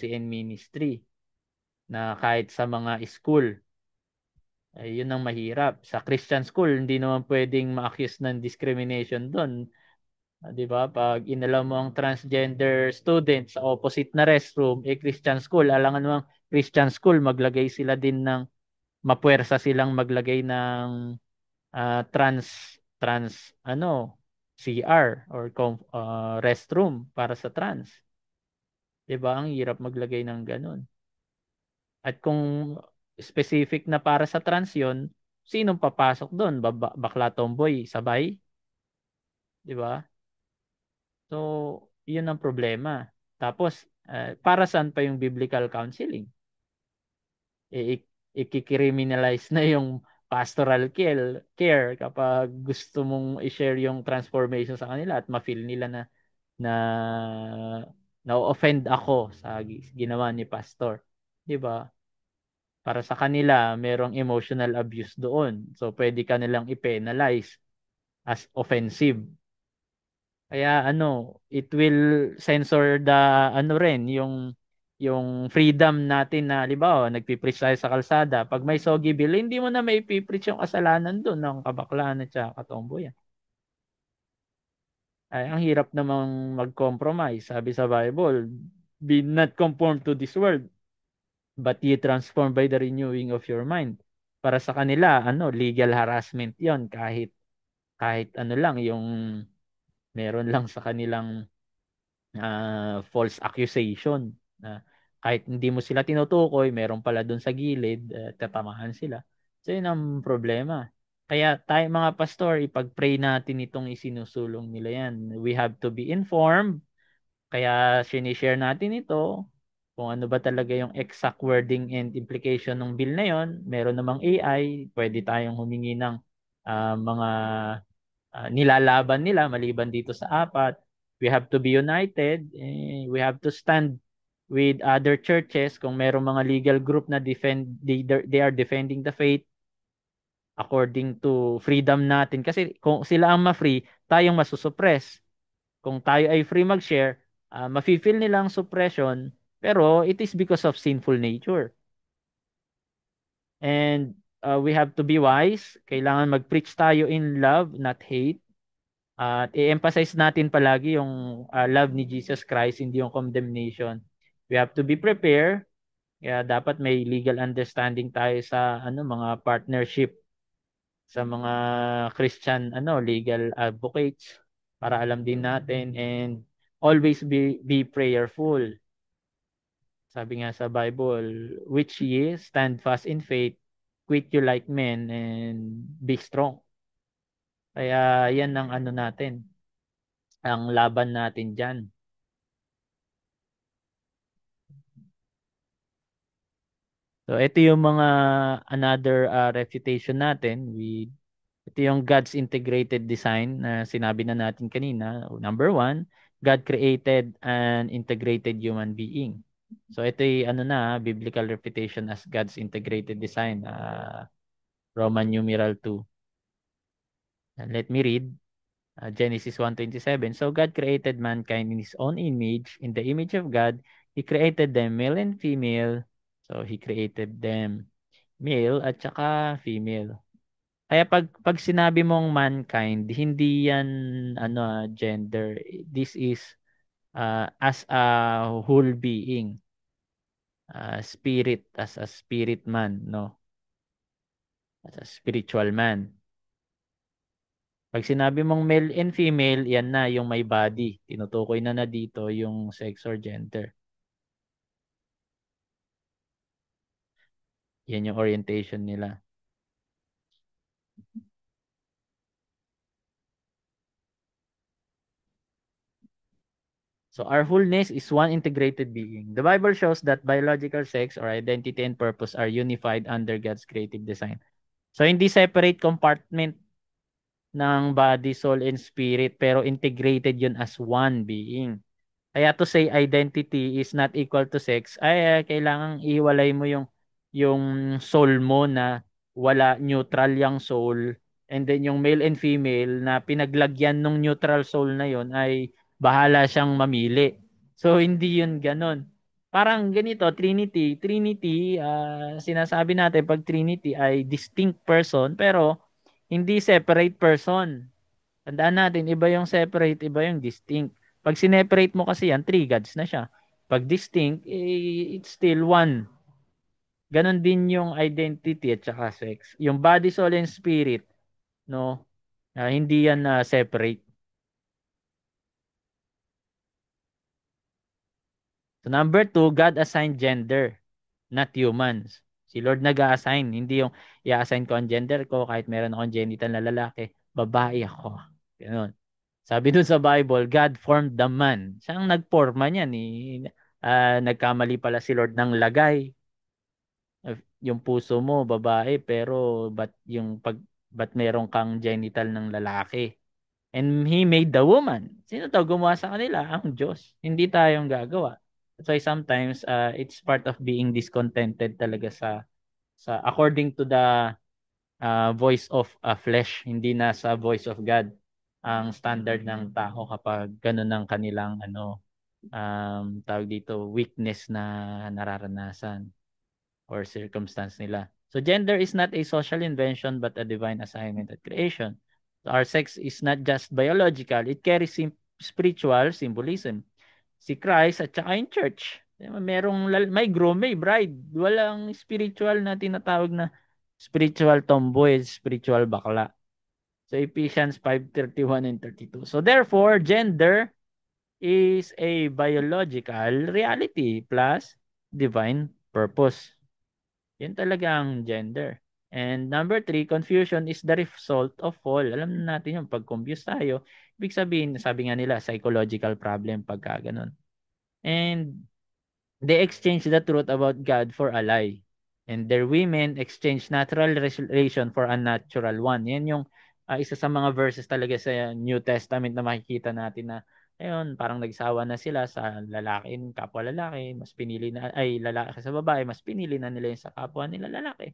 and ministry na kahit sa mga school, ay yun ang mahirap. Sa Christian school, hindi naman pwedeng ma-accuse ng discrimination doon. 'Di ba? Pag inalaw mo ang transgender student sa opposite na restroom, Christian school, alangan mo ang Christian school, maglagay sila din ng, mapuwersa silang maglagay ng trans CR or restroom para sa trans. 'Di ba? Ang hirap maglagay ng ganun. At kung specific na para sa trans yun, sinong papasok doon? Bakla tomboy, sabay? 'Di ba? So, yun ang problema. Tapos, para saan pa yung biblical counseling? Ikikriminalize na yung pastoral care kapag gusto mong i-share yung transformation sa kanila at ma-feel nila na na-offend ako sa ginawa ni pastor. 'Di ba? Para sa kanila, merong emotional abuse doon. So, pwede ka nilang i-penalize as offensive. Kaya it will censor the rin yung freedom natin na halimbawa nagpi-preach tayo sa kalsada. Pag may soggy bill, hindi mo na maipi-preach yung kasalanan doon ng kabaklaan at saka katomboyan. Ay, ang hirap namang mag-compromise. Sabi sa Bible, be not conformed to this world, but ye transformed by the renewing of your mind. Para sa kanila, legal harassment 'yon kahit lang yung meron lang sa kanilang false accusation na kahit hindi mo sila tinutukoy, meron pala doon sa gilid, tatamahan sila. So yun ang problema. Kaya tayo mga pastor, ipag-pray natin itong isinusulong nila yan. We have to be informed. Kaya sinishare natin ito kung ano ba talaga yung exact wording and implication ng bill na yon. Meron namang AI, pwede tayong humingi ng mga nilalaban nila maliban dito sa apat. We have to be united. We have to stand with other churches kung merong mga legal group na they are defending the faith according to freedom natin. Kasi kung sila ang ma-free, tayong masusuppress. Kung tayo ay free mag-share, mafe-feel nilang suppression, pero it is because of sinful nature. And we have to be wise. Kailangan mag-preach tayo in love, not hate. At i-emphasize natin palagi yung love ni Jesus Christ, hindi yung condemnation. We have to be prepared. Kaya dapat may legal understanding tayo sa mga partnership sa mga Christian legal advocates. para alam din natin, and always be prayerful. Sabi nga sa Bible, which ye stand fast in faith, quit you like men, and be strong. Kaya yan ang ano natin, ang laban natin diyan. So ito yung mga another refutation natin. Ito yung God's integrated design na sinabi na natin kanina. Number one, God created an integrated human being. So ito yung ano na, biblical reputation as God's integrated design. Roman numeral 2. And let me read. Genesis 1:27. So God created mankind in his own image. In the image of God, he created them male and female. So he created them male at saka female. Kaya pag sinabi mong mankind, hindi yan gender. This is as a whole being, spirit, as a spirit man, no? As a spiritual man. Pag sinabi mong male and female, yan na yung may body. Tinutukoy na dito yung sex or gender. Yan yung orientation nila. So our wholeness is one integrated being. The Bible shows that biological sex or identity and purpose are unified under God's creative design. So hindi separate compartment ng body, soul, and spirit, pero integrated yun as one being. Kaya to say identity is not equal to sex, ay kailangang ihiwalay mo yung soul mo na wala, neutral yung soul, and then yung male and female na pinaglagyan ng neutral soul na yon ay bahala siyang mamili. So hindi yun ganon. Parang ganito, Trinity, sinasabi natin pag Trinity ay distinct person pero hindi separate person. Tandaan natin, iba yung separate, iba yung distinct. Pag sineperate mo kasi yan, three gods na siya. Pag distinct, it's still one. Ganon din yung identity at saka sex. Yung body, soul, and spirit, no? Hindi yan separate. So number two, God assigned gender, not humans. Si Lord nag-a-assign, hindi yung i-assign ko ang gender ko kahit meron akong genital na lalaki, babae ako. Ganon. Sabi dun sa Bible, God formed the man. Siya ang nagporma niyan eh. Nagkamali pala si Lord ng lagay. Yung puso mo babae pero ba't meron kang genital ng lalaki? And he made the woman. Sino to gumawa sa kanila? Ang Diyos. Hindi tayong gagawa. That's why sometimes it's part of being discontented talaga sa according to the voice of flesh, hindi na sa voice of God ang standard ng tao kapag ganun ang kanilang tawag dito, weakness na nararanasan or circumstance nila. So gender is not a social invention but a divine assignment at creation. So our sex is not just biological, it carries spiritual symbolism. Si Christ at saka yung church, may groom, may bride. Walang spiritual na tinatawag na spiritual tomboy, spiritual bakla. So Ephesians 5:31 and 32. So therefore, gender is a biological reality plus divine purpose. Yan talaga ang gender. And number three, confusion is the result of fall. Alam na natin yung pag-confuse tayo. Ibig sabihin, sabi nga nila, psychological problem pagka ganun. And they exchange the truth about God for a lie. And their women exchange natural relation for a natural one. Yan yung isa sa mga verses talaga sa New Testament na makikita natin na ayun, parang nagsawa na sila sa lalaki, kapwa lalaki, mas pinili na, ay lalaki sa babae, mas pinili na nila yung sa kapwa nila lalaki.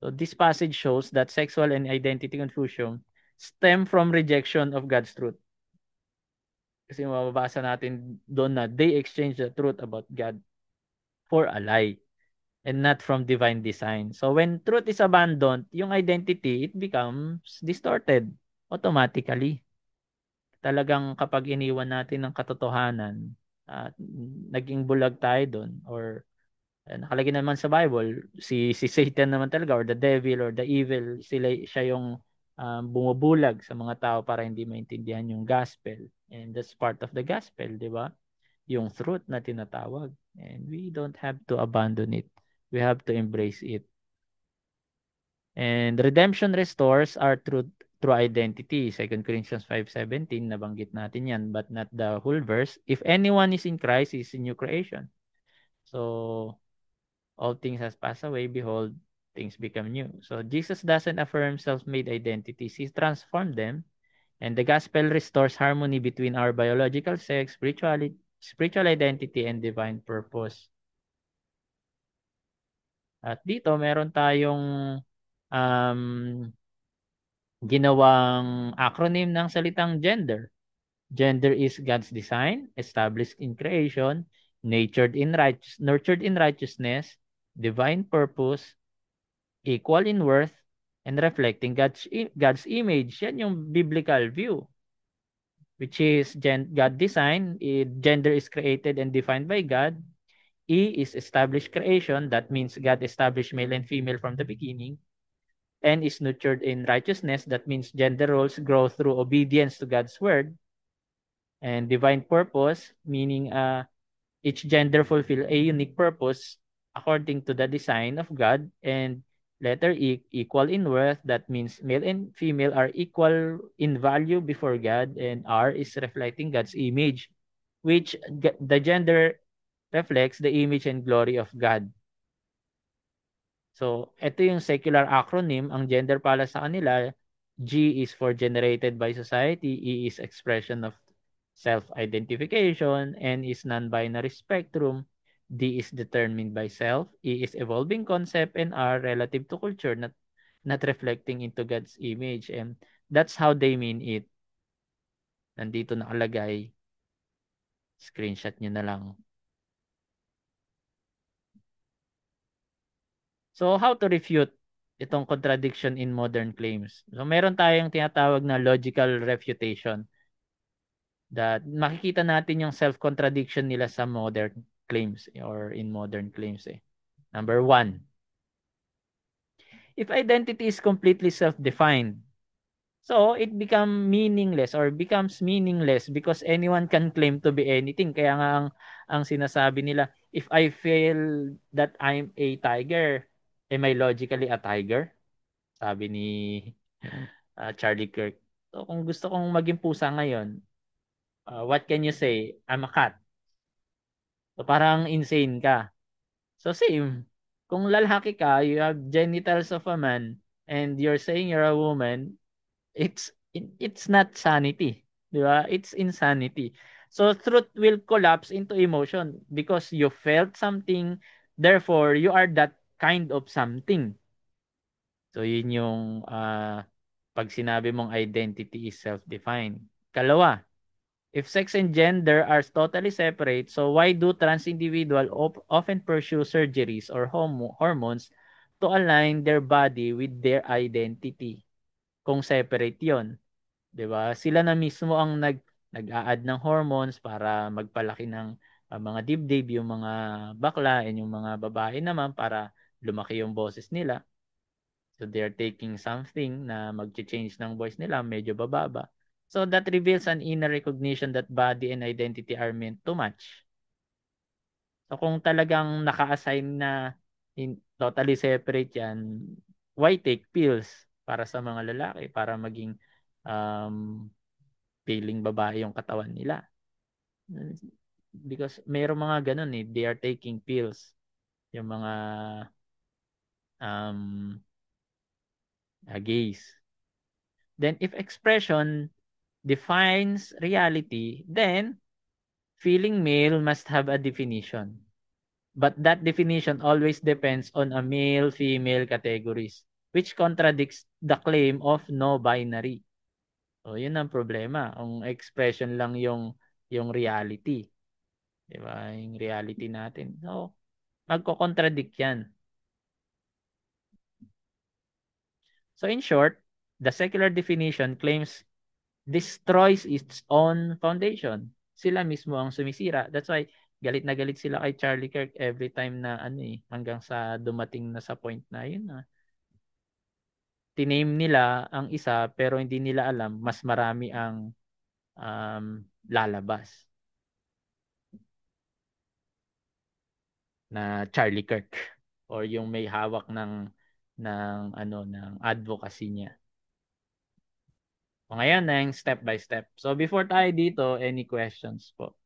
So this passage shows that sexual and identity confusion stem from rejection of God's truth. Kasi mababasa natin doon na they exchange the truth about God for a lie and not from divine design. So when truth is abandoned, yung identity, it becomes distorted automatically. Talagang kapag iniwan natin ng katotohanan at naging bulag tayo doon or nakalagay naman sa Bible, si Satan naman talaga or the devil or the evil, siya yung bumubulag sa mga tao para hindi maintindihan yung gospel. And that's part of the gospel, di ba? Yung truth na tinatawag. And we don't have to abandon it. We have to embrace it. And redemption restores our true identity. 2 Corinthians 5:17, nabanggit natin yan, but not the whole verse. If anyone is in Christ, he is a new creation. So, all things has passed away, behold, things become new. So, Jesus doesn't affirm self-made identities. He transformed them. And the gospel restores harmony between our biological sex, spiritual identity, and divine purpose. At dito, meron tayong um, ginawang acronym ng salitang gender. Gender is God's design, established in creation, nurtured in righteousness, divine purpose, equal in worth, and reflecting God's image. Yan yung biblical view, which is God design. Gender is created and defined by God. E is established creation. That means God established male and female from the beginning. N is nurtured in righteousness. That means gender roles grow through obedience to God's word. And divine purpose, meaning each gender fulfill a unique purpose according to the design of God. And letter E, equal in worth. That means male and female are equal in value before God. And R is reflecting God's image, which the gender reflects the image and glory of God. So, ito yung secular acronym. Ang gender pala sa kanila, G is for generated by society, E is expression of self-identification, N is non-binary spectrum, D is determined by self, E is evolving concept, and R relative to culture, not reflecting into God's image. And that's how they mean it. Nandito nakalagay. Screenshot nyo na lang. So, how to refute itong contradiction in modern claims? So, meron tayong tinatawag na logical refutation that makikita natin yung self-contradiction nila sa modern claims or in modern claims. Number one, if identity is completely self-defined, so it becomes meaningless because anyone can claim to be anything. Kaya nga ang sinasabi nila, if I feel that I'm a tiger, am I logically a tiger? Sabi ni Charlie Kirk. So kung gusto kong maging pusa ngayon, what can you say? I'm a cat. So parang insane ka. So same. Kung lalaki ka, you have genitals of a man and you're saying you're a woman, it's not sanity. Di ba? It's insanity. So truth will collapse into emotion because you felt something, therefore you are that kind of something. So yun yung pag sinabi mong identity is self-defined. Kalawa, if sex and gender are totally separate, so why do trans individuals often pursue surgeries or hormones to align their body with their identity? Kung separate 'yon, 'di ba? Sila na mismo ang nag-a-add ng hormones para magpalaki ng mga dibdib, yung mga bakla and yung mga babae naman para lumaki yung boses nila. So they're taking something na mag-change ng voice nila, medyo bababa. So that reveals an inner recognition that body and identity are meant to match. So kung talagang naka-assign na totally separate yan, why take pills para sa mga lalaki? Para maging um, feeling babae yung katawan nila. Because mayroong mga ganun eh, they are taking pills. Yung mga um, gays. Then if expression defines reality, then feeling male must have a definition. But that definition always depends on a male-female categories, which contradicts the claim of no binary. So, yun ang problema. Ang expression lang yung reality. Di ba? Yung reality natin. So, magko-contradict yan. So, in short, the secular definition claims destroys its own foundation. Sila mismo ang sumisira. That's why galit na galit sila kay Charlie Kirk every time na hanggang sa dumating na sa point na yun na tiname nila ang isa pero hindi nila alam mas marami ang lalabas na Charlie Kirk or yung may hawak ng advocacy niya. O ngayon, ng step by step. So before tayo dito, any questions po?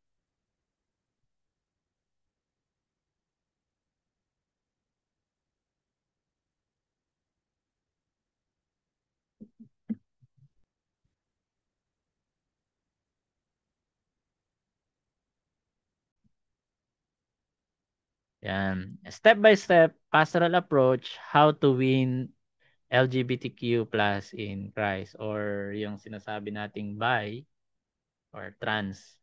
Yan. Step by step, pastoral approach, how to win LGBTQ plus in Christ or yung sinasabi nating bi or trans.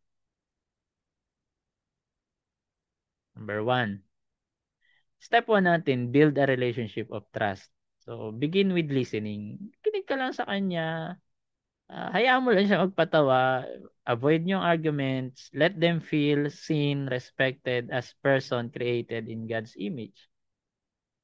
Number one. Step one natin, build a relationship of trust. So, begin with listening. Kinig ka lang sa kanya. Hayaan mo lang siya magpatawa. Avoid yung arguments. Let them feel seen, respected as person created in God's image.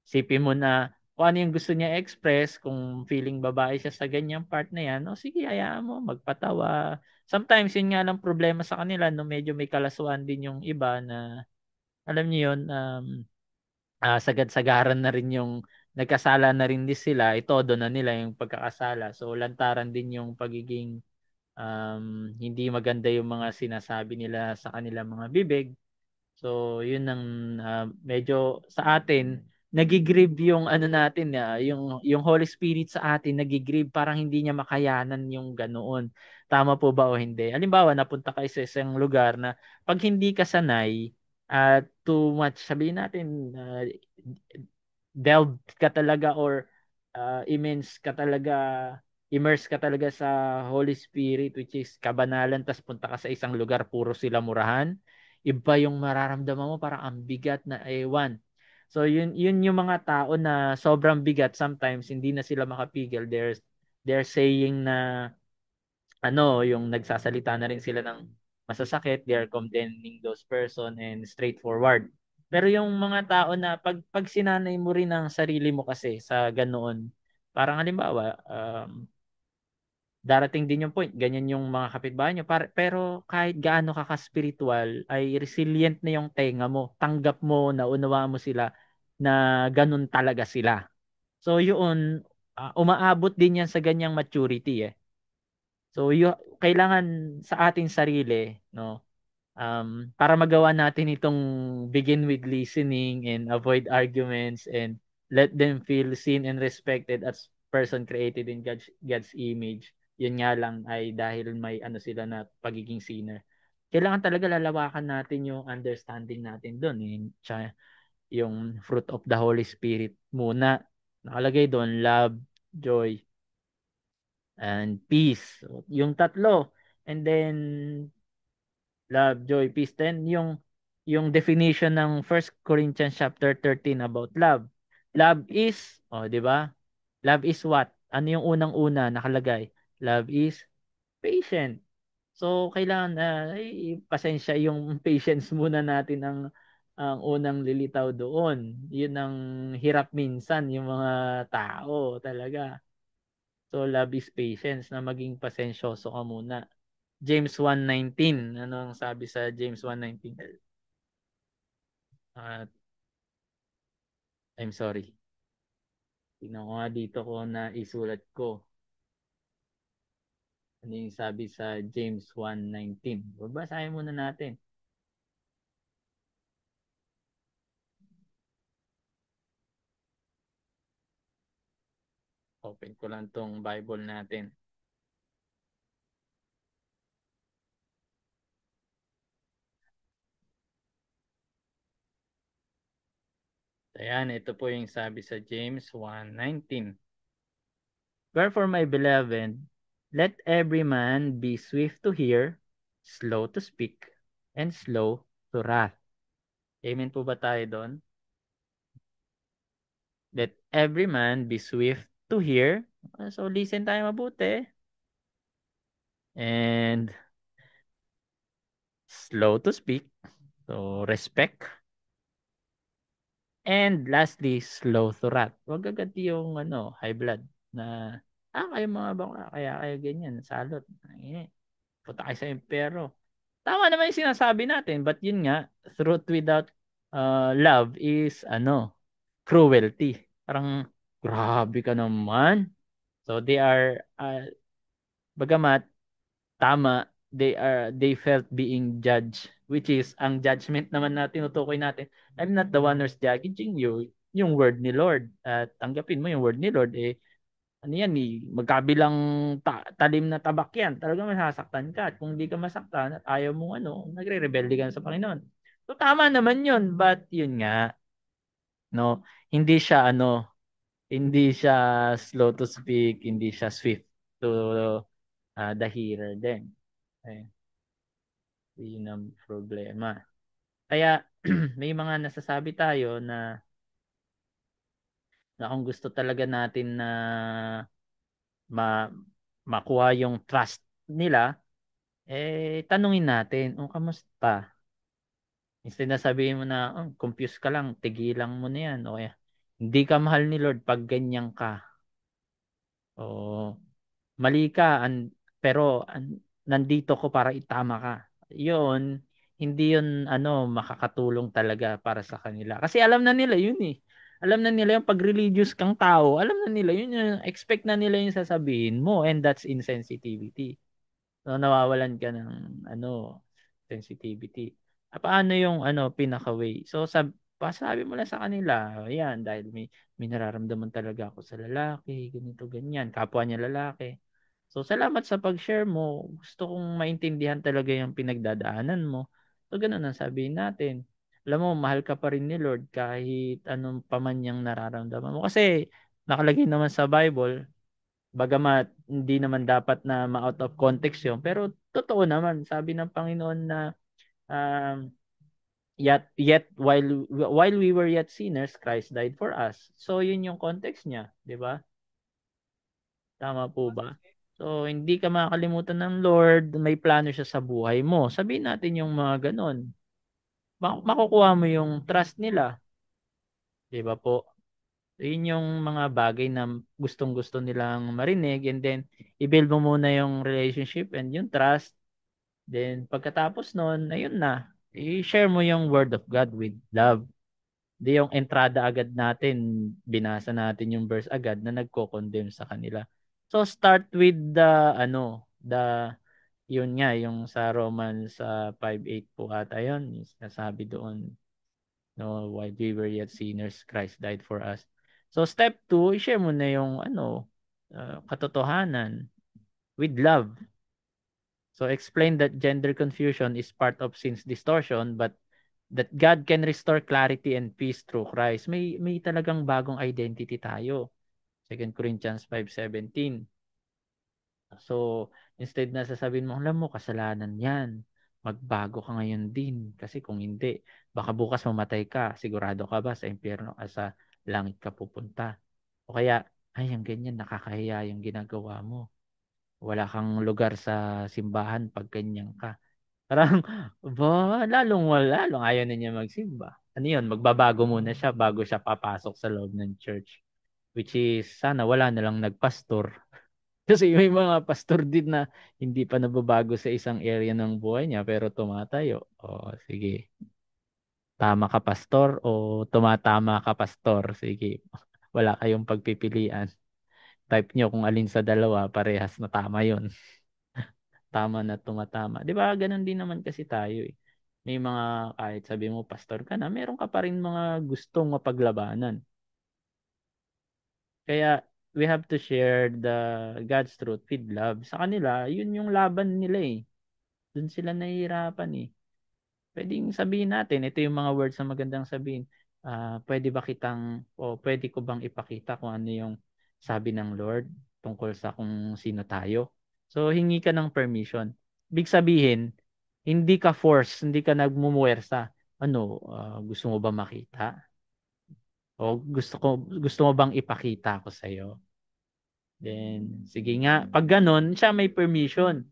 Sipin mo na kung ano yung gusto niya express, kung feeling babae siya sa ganyang part na yan, o sige, hayaan mo, magpatawa. Sometimes, yun nga lang problema sa kanila, no, medyo may kalasuan din yung iba na, alam niyo yun, sagad-sagaran na rin yung nagkasala na rin din sila, itodo na nila yung pagkakasala. So, lantaran din yung pagiging hindi maganda yung mga sinasabi nila sa kanilang mga bibig. So, yun ang medyo sa atin nagigrieve yung ano natin yung Holy Spirit sa atin nagigrieve parang hindi niya makayanan yung ganoon. Tama po ba o hindi? Halimbawa, napunta kayo sa isang lugar na pag hindi ka sanay at too much sabihin natin delved ka talaga or immense ka talaga immerse ka talaga sa Holy Spirit which is kabanalan tas punta ka sa isang lugar puro sila murahan iba yung mararamdaman mo parang ang bigat na ewan. So yun yung mga tao na sobrang bigat sometimes hindi na sila makapigil. They're saying na yung nagsasalita na rin sila ng masasakit, they are condemning those person and straightforward. Pero yung mga tao na pag sinanay mo rin ang sarili mo kasi sa ganoon, parang halimbawa, darating din yung point, ganyan yung mga kapitbahay nyo. Pero kahit gaano ka ka-spiritual, ay resilient na yung tenga mo. Tanggap mo, naunawaan mo sila na ganun talaga sila. So yun, umaabot din yan sa ganyang maturity eh. So kailangan sa ating sarili, no? Para magawa natin itong begin with listening and avoid arguments and let them feel seen and respected as person created in God's image. Yun nga lang ay dahil may ano sila na pagiging sinner. Kailangan talaga lalawakan natin yung understanding natin doon. Yung fruit of the Holy Spirit muna. Nakalagay doon, love, joy, and peace. So, yung tatlo. And then love, joy, peace. Then yung definition ng First Corinthians chapter 13 about love. Love is, di ba? Love is what? Ano yung unang-una nakalagay? Love is patient. So kailangan pasensya yung patience muna natin ang unang lilitaw doon. Yun ang hirap minsan yung mga tao talaga. So love is patience na maging pasensyoso ka muna. James 1:19. Ano ang sabi sa James 1:19? Uh, I'm sorry. Tingnan ko nga dito ko na isulat ko. Ano yung sabi sa James 1:19? Babasahin muna natin. Open ko lang tong Bible natin. Ayan, ito po yung sabi sa James 1:19. Wherefore, my beloved, let every man be swift to hear, slow to speak, and slow to wrath. Amen po ba tayo doon? Let every man be swift to hear. So, listen tayo mabuti. And slow to speak. So, respect. And lastly, slow to wrath. Huwag agad yung high blood. na, kayo mga bakla, kaya kayo ganyan, salot. Punta kayo sa impyerno. Tama naman yung sinasabi natin, but yun nga, truth without love is cruelty. Parang grabe ka naman. So they are bagamat tama, they felt being judged, which is ang judgment naman na tinutukoy natin. I'm not the one who's judging you, yung word ni Lord. At tanggapin mo yung word ni Lord, ano yan, magkabilang talim na tabak yan. Talagang masasaktan ka. At kung hindi ka masaktan at ayaw mong nagre-rebelde ka na sa Panginoon. So tama naman yun, but yun nga, no, hindi siya hindi siya slow to speak, hindi siya swift to the hearer din. Okay. Yun ang problema. Kaya may mga nasasabi tayo na kung gusto talaga natin na ma makuha yung trust nila, tanungin natin, kamusta? Instead na sabihin mo na, confused ka lang, tigilan mo na yan. O kaya, hindi ka mahal ni Lord pag ganyan ka. O mali ka, pero nandito ko para itama ka. Yun, hindi yun makakatulong talaga para sa kanila. Kasi alam na nila yun eh. Alam na nila yung pag religious kang tao, alam na nila yun, yung expect na nila yung sasabihin mo, and that's insensitivity. So nawawalan ka ng sensitivity. Paano yung pinaka-way? So pasabi mo lang sa kanila, yan, dahil may nararamdaman talaga ako sa lalaki, ganito, ganyan, kapwa niya lalaki. So salamat sa pag-share mo. Gusto kong maintindihan talaga yung pinagdadaanan mo. So ganun ang sabihin natin. Alam mo, mahal ka pa rin ni Lord kahit anong paman yung nararamdaman mo. Kasi nakalagay naman sa Bible, bagamat hindi naman dapat na ma-out of context yun, pero totoo naman, sabi ng Panginoon na um, yet while we were yet sinners, Christ died for us. So yun yung context niya, 'di ba? Tama po ba? So hindi ka makakalimutan ng Lord, may plano siya sa buhay mo. Sabihin natin yung mga ganon. Makukuha mo yung trust nila, 'di ba po? Yun yung mga bagay na gustong-gusto nilang marinig, and then i-build mo muna yung relationship and yung trust. Then pagkatapos nun, ayun na, i-share mo yung word of God with love. Di yung entrada agad natin, binasa natin yung verse agad na nagko-condemn sa kanila. So start with yun nga, yung sa Romans 5:8 po ata yun, yung sinasabi doon, no, while we were yet sinners, Christ died for us. So step 2, i-share mo na yung katotohanan with love. So explain that gender confusion is part of sin's distortion, but that God can restore clarity and peace through Christ. May talagang bagong identity tayo. 2 Corinthians 5:17. So instead na sasabihin mo, alam mo, kasalanan yan. Magbago ka ngayon din. Kasi kung hindi, baka bukas mamatay ka. Sigurado ka ba sa impyerno ka, sa langit ka pupunta? O kaya, ay, ang ganyan, nakakahiya yung ginagawa mo. Wala kang lugar sa simbahan pag ganyan ka. Parang, lalong ayaw na niya magsimba. Ano yun, magbabago muna siya bago siya papasok sa loob ng church. Which is, sana wala na lang nagpastor. Kasi may mga pastor din na hindi pa nababago sa isang area ng buhay niya pero tumatayo. O, sige. Tama ka, pastor, o tumatama ka, pastor. Sige. Wala kayong pagpipilian. Type nyo kung alin sa dalawa, parehas na tama yon. Tama na tumatama. Di ba? Ganon din naman kasi tayo eh. May mga, kahit sabi mo pastor ka na, meron ka pa rin mga gustong mapaglabanan. Kaya we have to share the God's truth with love. Sa kanila, yun yung laban nila eh. Doon sila nahihirapan eh. Pwedeng sabihin natin, ito yung mga words na magandang sabihin. Pwede ba o pwede ko bang ipakita kung ano yung sabi ng Lord tungkol sa kung sino tayo? So, hingi ka ng permission. Big sabihin, hindi ka force, hindi ka nagmumuwersa. Gusto mo ba makita? O gusto mo bang ipakita ko sa iyo? Then, sige nga. Pag ganun, siya may permission.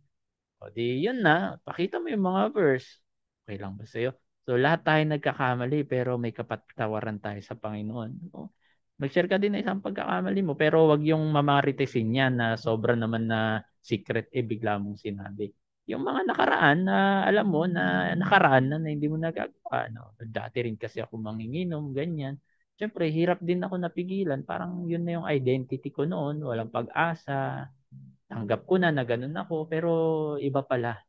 O di, yun na. Pakita mo yung mga verse. Okay lang ba sa'yo? So, lahat tayo nagkakamali pero may kapatawaran tayo sa Panginoon. O, Mag-share ka din ng isang pagkakamali mo, pero wag yung mamaritesin yan na sobra naman na secret bigla mong sinabi. Yung mga nakaraan na alam mo na nakaraan na hindi mo nagagawa. No? Dati rin kasi ako manginginom, ganyan. Siyempre, hirap din ako napigilan. Parang yun na yung identity ko noon. Walang pag-asa. Tanggap ko na ganun ako, pero iba pala.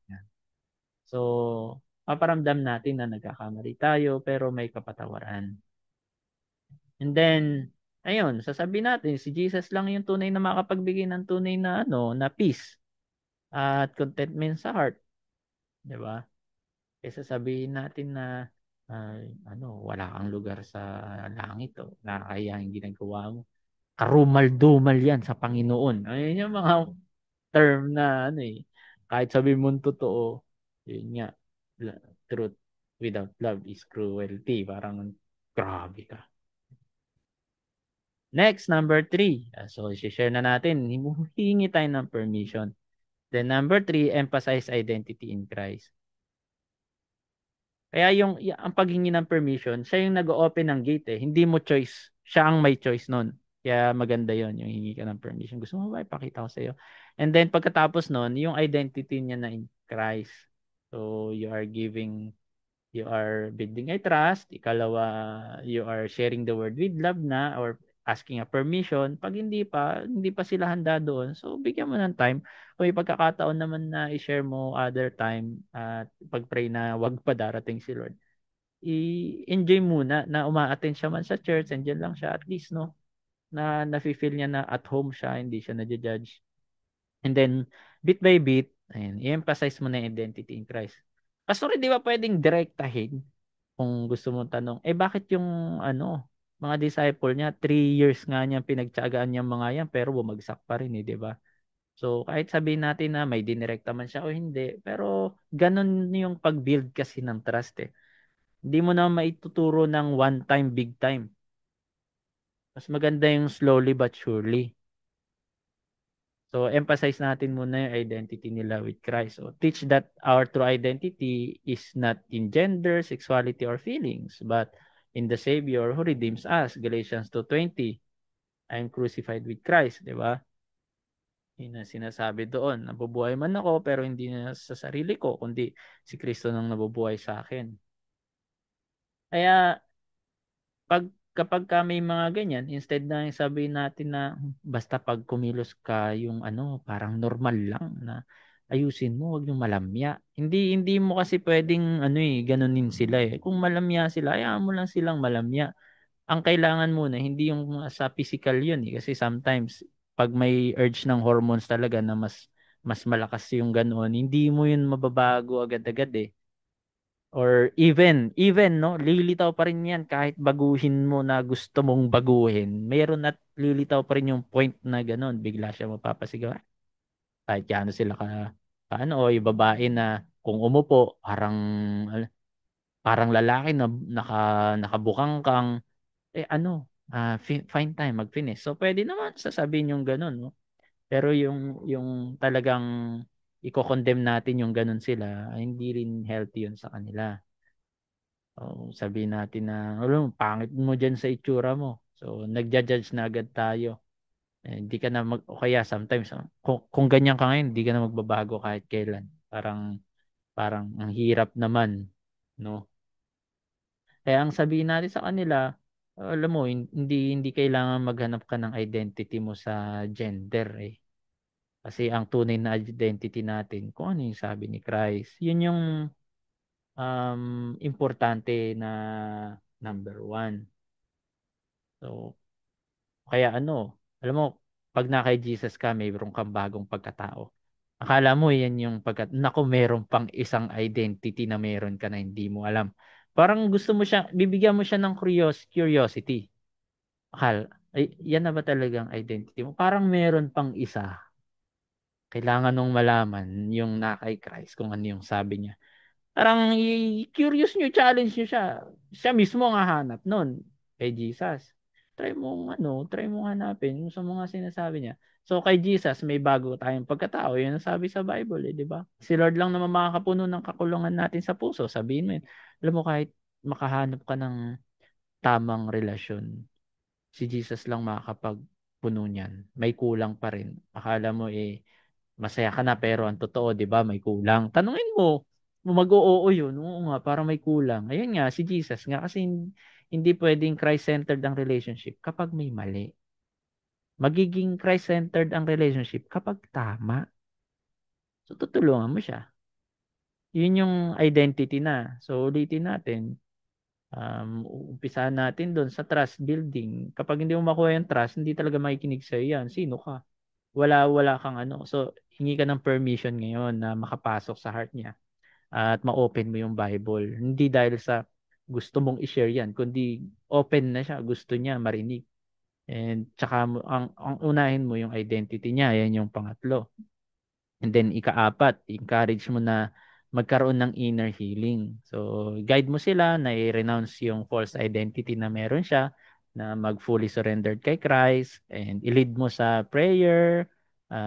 So, paparamdam natin na nagkakamali tayo, pero may kapatawaran. And then, ayun, sasabihin natin, si Jesus lang yung tunay na makapagbigay ng tunay na na peace at contentment sa heart, 'di ba? Kaysa sabihin natin na wala kang lugar sa langit o nakakaya yung ginagawa mo. Karumal-dumal 'yan sa Panginoon. Ayun yung mga term na kahit sabihin mo totoo, yun nga, truth without love is cruelty. Parang grabe ka. Next, number 3. So, share na natin. Hihingi tayo ng permission. Then, number 3, emphasize identity in Christ. Kaya ang paghingi ng permission, siya yung nag-open ng gate eh. Hindi mo choice. Siya ang may choice nun. Kaya maganda yon yung hingi ka ng permission. Gusto mo ba ipakita ko sa iyo? And then, pagkatapos nun, yung identity niya na in Christ. So, you are building a trust. Ikalawa, you are sharing the word with love na or asking a permission. Pag hindi pa sila handa doon, so bigyan mo ng time. Kung may pagkakataon naman na i-share mo other time at pag-pray na wag pa darating si Lord. I-enjoy muna na uma-attend siya man sa church, and diyan lang siya at least, no? Na nafi-feel niya na at home siya, hindi siya na-judge. And then, bit by bit, i-emphasize mo na yung identity in Christ. Pastor, di ba pwedeng direktahin kung gusto mong tanong, bakit yung mga disciple niya, 3 years nga niya pinagtiyagaan niyang mga yan, pero bumagsak pa rin di ba? So, kahit sabihin natin na may dinirekta man siya o hindi, pero ganun yung pag-build kasi ng trust Hindi mo na maituturo ng one time, big time. Mas maganda yung slowly but surely. So, emphasize natin muna yung identity nila with Christ. So, teach that our true identity is not in gender, sexuality, or feelings, but in the Savior who redeems us. Galatians 2:20. I am crucified with Christ, di ba? Yun ang sinasabi doon. Nabubuhay man ako, pero hindi na sa sarili ko, kundi si Kristo nang nabubuhay sa akin. Kaya, kapag ka may mga ganyan, instead na sabihin natin na basta pag kumilos ka yung parang normal lang na ayusin mo, wag yung malamya. Hindi mo kasi pwedeng ganunin sila eh. Kung malamya sila, hayaan mo lang silang malamya. Ang kailangan muna hindi yung sa physical yun eh, kasi sometimes pag may urge ng hormones talaga na mas malakas yung ganoon, hindi mo yun mababago agad-agad eh. Or even no, lilitaw pa rin yan kahit baguhin mo na gusto mong baguhin. Mayroon at lilitaw pa rin yung point na gano'n, bigla siya mapapasigaw. Kahit gaano sila o yung babae na kung umupo, parang lalaki na nakabukang kang, fine time, mag-finish. So, pwede naman sasabihin yung gano'n, no? Pero yung talagang iko-condemn natin yung gano'n sila, hindi rin healthy yun sa kanila. Sabihin natin na, pangit mo dyan sa itsura mo. So, nagja-judge na agad tayo. Hindi ka na o kaya sometimes, kung ganyan ka ngayon, hindi ka na magbabago kahit kailan. Parang ang hirap naman, no? Kaya ang sabihin natin sa kanila, alam mo, hindi kailangan maghanap ka ng identity mo sa gender eh. Kasi ang tunay na identity natin, kung ano yung sabi ni Christ, yun yung importante na number one. So, kaya alam mo, pag na kay Jesus ka, mayroon kang bagong pagkatao. Akala mo yan yung naku, meron pang isang identity na meron ka na hindi mo alam. Parang gusto mo siya, bibigyan mo siya ng curiosity. Yan na ba talagang identity mo? Parang meron pang isa. Kailangan nung malaman yung na kay Christ kung ano yung sabi niya. Parang curious nyo, challenge nyo siya. Siya mismo ang hahanap nun kay Jesus. Try mong hanapin yung sa mga sinasabi niya. So kay Jesus, may bago tayong pagkatao. Yun ang sabi sa Bible, di ba? Si Lord lang naman makakapuno ng kakulungan natin sa puso. Sabihin mo yun. Alam mo, kahit makahanap ka ng tamang relasyon, Si Jesus lang makakapagpuno niyan. May kulang pa rin. Akala mo masaya ka na pero ang totoo, 'di ba, may kulang. Tanungin mo, mag-oo yun. Oo nga, para may kulang. Ayun nga, si Jesus nga kasi hindi pwedeng Christ-centered ang relationship kapag may mali. Magiging Christ-centered ang relationship kapag tama. So, tutulungan mo siya. Yun yung identity na. So, ulitin natin. Umpisahan natin doon sa trust building. Kapag hindi mo makuha yung trust, hindi talaga makikinig sa'yo yan. Sino ka? Wala kang ano. So, hingi ka ng permission ngayon na makapasok sa heart niya at ma-open mo yung Bible. Hindi dahil sa gusto mong i-share yan, kundi open na siya. Gusto niya marinig. And tsaka ang unahin mo yung identity niya. Yan yung pangatlo. And then ikaapat, encourage mo na magkaroon ng inner healing. So, guide mo sila na i-renounce yung false identity na meron siya, na mag-fully surrendered kay Christ, and i-lead mo sa prayer,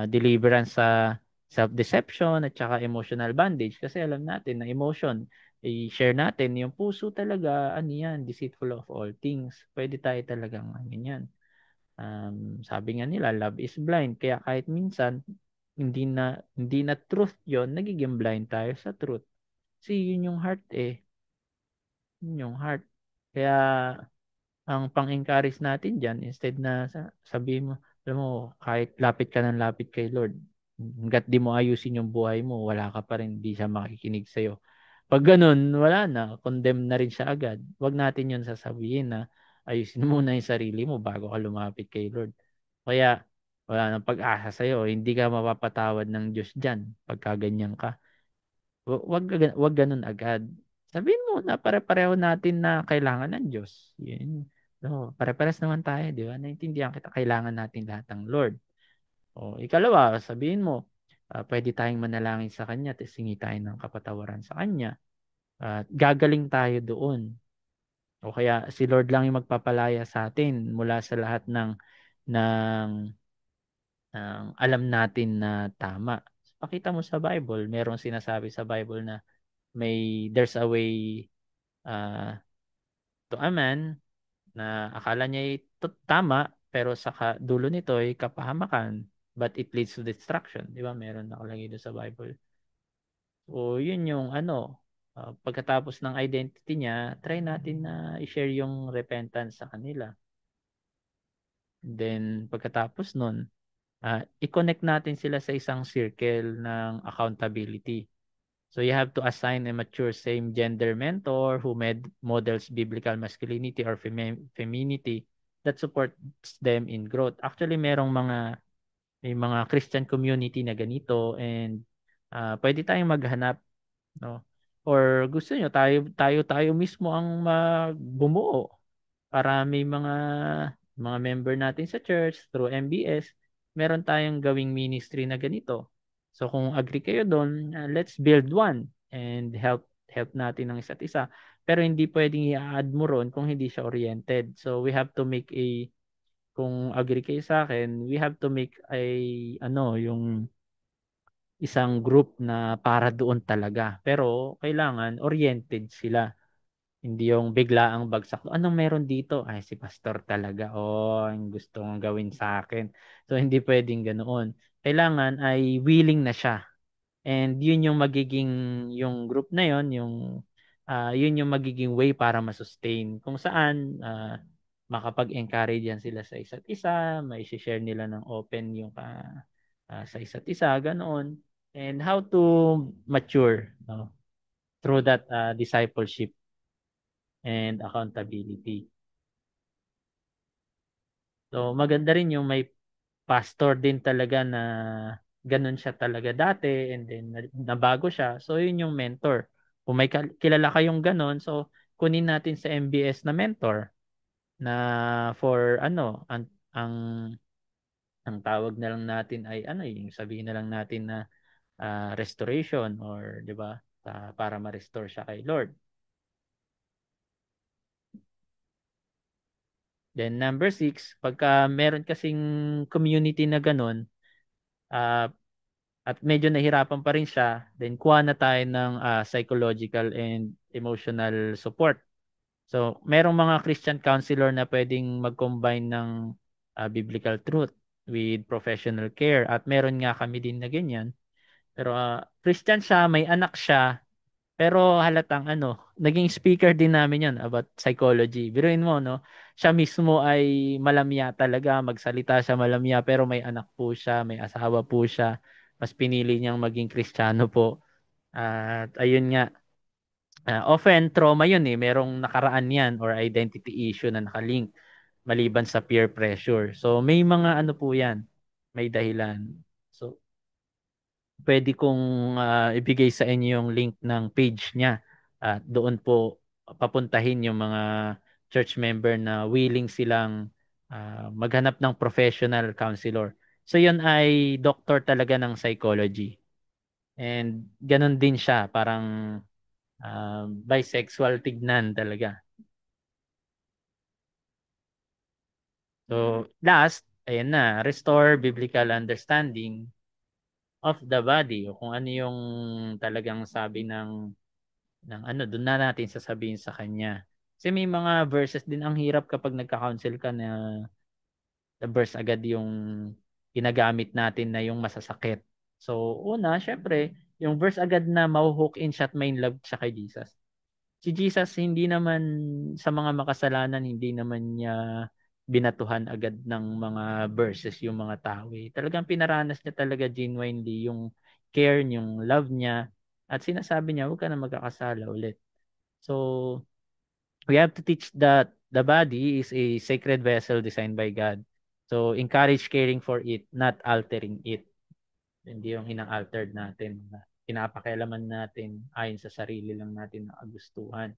deliverance sa self-deception, at saka emotional bondage. Kasi alam natin na emotion, i-share natin, yung puso talaga, ano yan, deceitful of all things. Pwede tayo talagang, ano yan, sabi nga nila, love is blind. Kaya kahit minsan, hindi na truth yon, nagiging blind tayo sa truth. Kasi yun yung heart eh. Yun yung heart. Kaya ang pang-encourage natin dyan, instead na sabihin mo, alam mo, kahit lapit ka ng lapit kay Lord, hanggat di mo ayusin yung buhay mo, wala ka pa rin, di siya makikinig sa'yo. Pag ganun, wala na, condemn na rin siya agad. Huwag natin yun sasabihin na ayusin muna yung sarili mo bago ka lumapit kay Lord. Kaya wala nang pag-asa sa'yo, hindi ka mapapatawad ng Diyos dyan pagka ganyan ka. Wag ganun agad. Sabihin mo na pare-pareho natin na kailangan ng Diyos. Yun. So, pare-pares naman tayo, di ba? Naintindihan kita, kailangan natin lahat ng Lord. O, ikalawa, sabihin mo, pwede tayong manalangin sa Kanya, tapos hingi tayo ng kapatawaran sa Kanya. At gagaling tayo doon. O kaya si Lord lang yung magpapalaya sa atin mula sa lahat ng alam natin na tama. Pakita mo sa Bible, merong sinasabi sa Bible na there's a way uh, to a man na akala niya tama pero sa dulo nito ay kapahamakan, but it leads to destruction. Di ba? Meron nakalagay doon sa Bible. So, yun yung ano, pagkatapos ng identity niya, try natin na i-share yung repentance sa kanila. Then, pagkatapos nun, i-connect natin sila sa isang circle ng accountability. So you have to assign a mature same-gender mentor who models biblical masculinity or femininity that supports them in growth. Actually, may mga Christian community na ganito, and pwede tayong maghanap, no? Or gusto nyo, tayo mismo ang bumuo para may mga member natin sa church through MBS, meron tayong gawing ministry na ganito. So kung agree kayo doon, let's build one and help natin ng isa't isa. Pero hindi pwedeng i-add mo ron kung hindi siya oriented. So we have to make kung agree kayo sa akin, we have to make yung isang group na para doon talaga. Pero kailangan oriented sila. Hindi yung bigla ang bagsak. Anong meron dito? Ay, si pastor talaga. Oh, ang gusto kong gawin sa akin. So, hindi pwedeng ganoon. Kailangan ay willing na siya. And yun yung magiging, yung group na yun yung magiging way para masustain. Kung saan, makapag-encourage yan sila sa isa't isa, may share nila ng open yung sa isa't isa, ganoon. And how to mature, no? Through that discipleship and accountability. So maganda rin yung may pastor din talaga na ganun siya talaga dati, and then nabago siya. So yun yung mentor. Kung may kilala kayong ganun, so kunin natin sa MBS na mentor na for ang ang tawag na lang natin ay yung sabihin na lang natin na restoration, or 'di ba? Para ma-restore siya kay Lord. Then number 6, pagka meron kasing community na ganun, uh, at medyo nahirapan pa rin siya, then kuha na tayo ng psychological and emotional support. So, merong mga Christian counselor na pwedeng mag-combine ng biblical truth with professional care at meron nga kami din na ganyan. Pero Christian siya, may anak siya, pero halatang naging speaker din namin 'yon about psychology. Biruin mo, no? Siya mismo ay malamya talaga, magsalita siya malamya, pero may anak po siya, may asawa po siya. Mas pinili niyang maging Kristiyano po. At ayun nga, often trauma 'yun eh, merong nakaraan 'yan or identity issue na nakalink maliban sa peer pressure. So may mga ano po 'yan, may dahilan. So pwede kong ibigay sa inyo yung link ng page niya at doon po papuntahin yung mga church member na willing silang maghanap ng professional counselor. So yun ay doctor talaga ng psychology. And ganun din siya, parang bisexual tignan talaga. So last, ayan na, restore biblical understanding of the body o kung ano yung talagang sabi ng doon na natin sasabihin sa kanya. Kasi may mga verses din ang hirap kapag nagka-counsel ka na the verse agad yung ginagamit natin na yung masasakit. So, una, syempre, yung verse agad na mahuhook in shot main love siya kay Jesus. Si Jesus, hindi naman sa mga makasalanan, hindi naman niya binatuhan agad ng mga verses yung mga tao. Eh. Talagang pinaranas niya talaga genuinely yung care, yung love niya. At sinasabi niya, huwag ka na magkakasala ulit. So, we have to teach that the body is a sacred vessel designed by God. So, encourage caring for it, not altering it. Hindi yung ina-altered natin. Pinapakialaman natin ayon sa sarili lang natin na kagustuhan.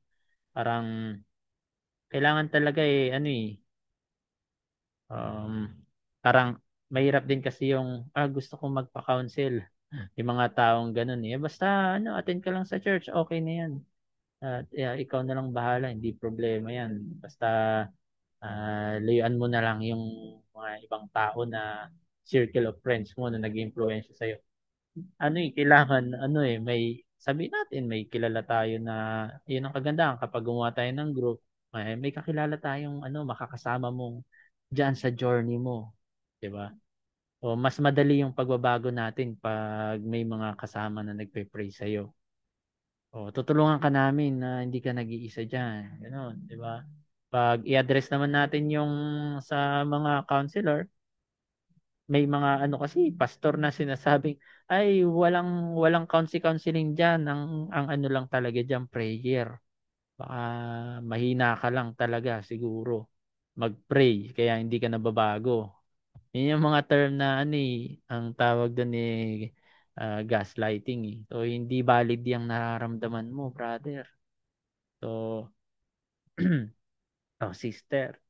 Parang, kailangan talaga um, parang, mahirap din kasi yung, gusto kong magpa-counsel. Yung mga taong ganun eh. Basta, attend ka lang sa church, okay na yan. At ikaw na lang bahala, hindi problema yan. Basta layuan mo na lang yung mga ibang tao na circle of friends mo na nag-influence sa'yo. Kailangan, may, sabi natin, may kilala tayo na, yun ang kagandahan kapag gumawa tayo ng group, may kakilala tayong, makakasama mong dyan sa journey mo. 'Di ba? O mas madali yung pagbabago natin pag may mga kasama na nagpe-pray sa'yo. O, tutulungan ka namin na hindi ka nag-iisa diyan. Gano'n, 'di ba? Pag i-address naman natin yung sa mga counselor, may mga kasi pastor na sinasabing ay walang walang counseling diyan, ang lang talaga diyan prayer. Baka mahina ka lang talaga siguro mag-pray kaya hindi ka nababago. Yun yung mga term na ang tawag doon gaslighting eh. So hindi valid yung nararamdaman mo, brother. So sister.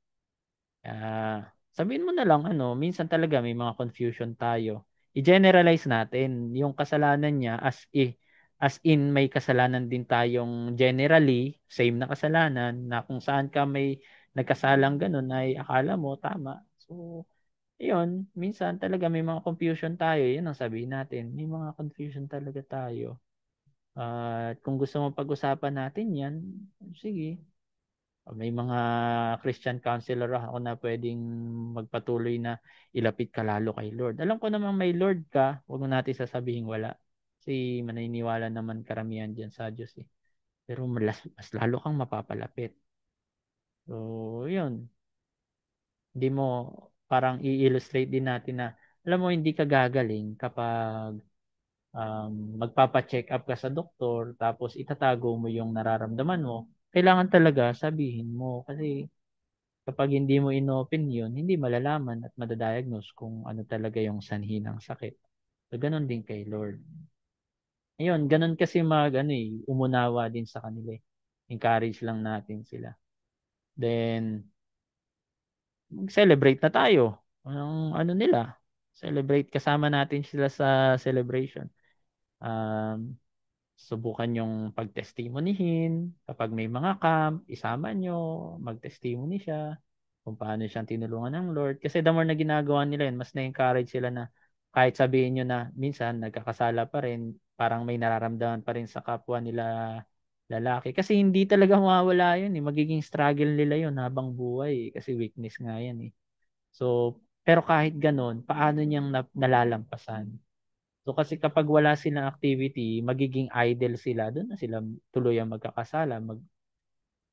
Sabihin mo na lang minsan talaga may mga confusion tayo. I-generalize natin yung kasalanan niya as in may kasalanan din tayong generally same na kasalanan na kung saan ka may nagkasalang ganun ay akala mo tama. So, yun, minsan talaga may mga confusion tayo. Yun ang sabihin natin. May mga confusion talaga tayo. At kung gusto mo pag-usapan natin yan, sige, may mga Christian counselor ako na pwedeng magpatuloy na ilapit ka lalo kay Lord. Alam ko namang may Lord ka, huwag mo natin sasabihin wala. Kasi maniniwala naman karamihan dyan sa Diyos eh. Pero mas lalo kang mapapalapit. So, yun. Hindi mo parang i-illustrate din natin na alam mo hindi ka gagaling kapag magpapa-check up ka sa doktor tapos itatago mo yung nararamdaman mo. Kailangan talaga sabihin mo kasi kapag hindi mo inopen yun, hindi malalaman at madadiagnose kung ano talaga yung sanhi ng sakit. So, ganun din kay Lord. Ayun, ganun kasi umunawa din sa kanila eh. Encourage lang natin sila. Then, celebrate na tayo. Nila. Celebrate, kasama natin sila sa celebration. Um, Subukan yung pag-testimonyhin. Kapag may mga camp, isama nyo, mag-testimony siya kung paano siyang tinulungan ng Lord. Kasi the more na ginagawa nila yun, mas na-encourage sila na kahit sabihin nyo na minsan nagkakasala pa rin, parang may nararamdaman pa rin sa kapwa nila lalaki. Kasi hindi talaga mawawala yun eh. Magiging struggle nila yun habang buhay eh. Kasi weakness nga yan eh. So, pero kahit ganun, paano niyang nalalampasan? So kasi kapag wala silang activity, magiging idle sila, doon na sila tuluyang magkakasala,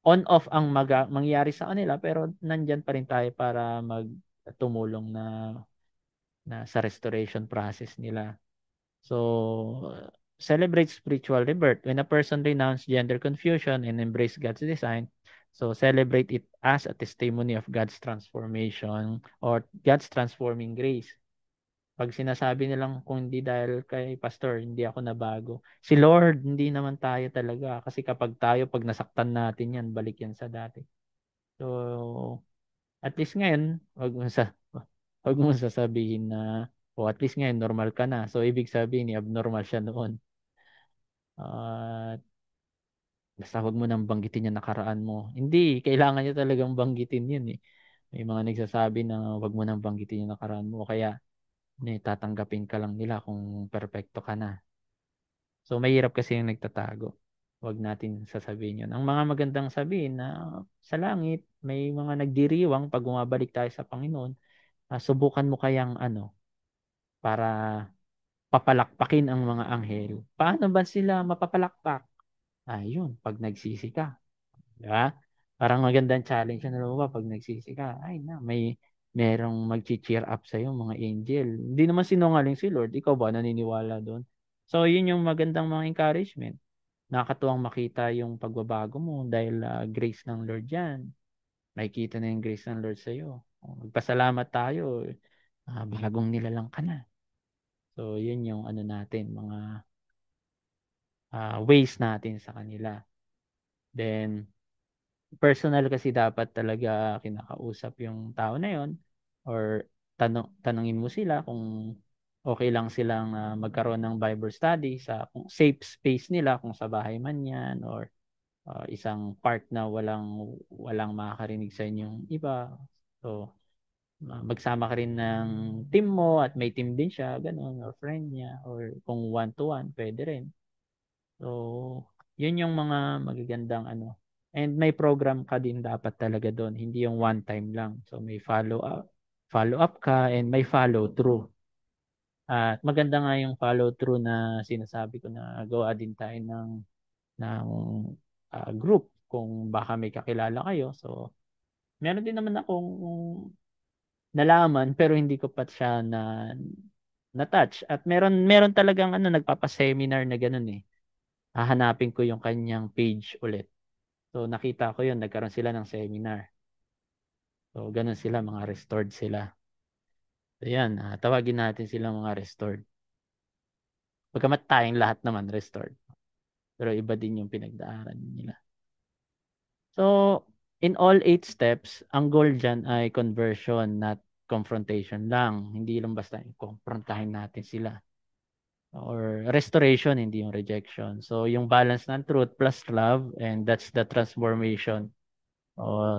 on-off ang mangyayari sa kanila, pero nandyan pa rin tayo para tumulong na sa restoration process nila. So, celebrate spiritual rebirth. When a person renounce gender confusion and embrace God's design, so celebrate it as a testimony of God's transformation or God's transforming grace. Pag sinasabi nilang kung hindi dahil kay pastor, hindi ako nabago. Si Lord, hindi naman tayo talaga. Kasi kapag tayo, pag nasaktan natin yan, balik yan sa dati. So, at least ngayon, wag mo sasabihin na, o at least ngayon, normal ka na. So, ibig sabihin, abnormal siya noon. At basta wag mo nang banggitin yung nakaraan mo. Hindi, kailangan niya talagang banggitin yun eh. May mga nagsasabi na wag mo nang banggitin yung nakaraan mo. Kaya, tatanggapin ka lang nila kung perpekto ka na. So, mahirap kasi yung nagtatago. Huwag natin sasabihin yun. Ang mga magandang sabihin na sa langit, may mga nagdiriwang pag bumabalik tayo sa Panginoon, subukan mo kayang para papalakpakin ang mga anghel. Paano ba sila mapapalakpak? Ayun, pag nagsisi ka. Di ba? Parang magandang challenge na ba pag nagsisi ka. Ay na, merong mag-cheer up sa'yo, mga angel. Hindi naman sinungaling si Lord. Ikaw ba naniniwala doon? So, yun yung magandang mga encouragement. Nakakatuwang makita yung pagbabago mo dahil grace ng Lord yan. Makikita na yung grace ng Lord sa'yo. Magpasalamat tayo. Bagong nilalang ka na. So, yun yung natin, mga ways natin sa kanila. Then, personal kasi dapat talaga kinakausap yung tao na yon or tanungin mo sila kung okay lang silang magkaroon ng Bible study sa kung safe space nila, kung sa bahay man yan or isang part na walang makakarinig sa inyong iba. So, magsama ka rin ng team mo at may team din siya, ganun, or friend niya, or kung one-to-one, pwede rin. So, yun yung mga magagandang And may program ka din dapat talaga doon, hindi yung one time lang. So, may follow up ka and may follow through. At maganda nga yung follow through na sinasabi ko na gawa din tayo ng group kung baka may kakilala kayo. So, meron din naman akong nalaman pero hindi ko pa siya na-touch. At meron talagang nagpapa-seminar na ganun eh. Hahanapin ko yung kanyang page ulit. So nakita ko yun, nagkaroon sila ng seminar. So ganun sila, mga restored sila. So yan, tawagin natin sila mga restored. Pagkamat tayong lahat naman restored. Pero iba din yung pinagdaanan nila. So, in all 8 steps, ang goal dyan ay conversion, not confrontation lang. Hindi lang basta confrontahin natin sila. Or restoration, hindi yung rejection. So, yung balance ng truth plus love, and that's the transformation.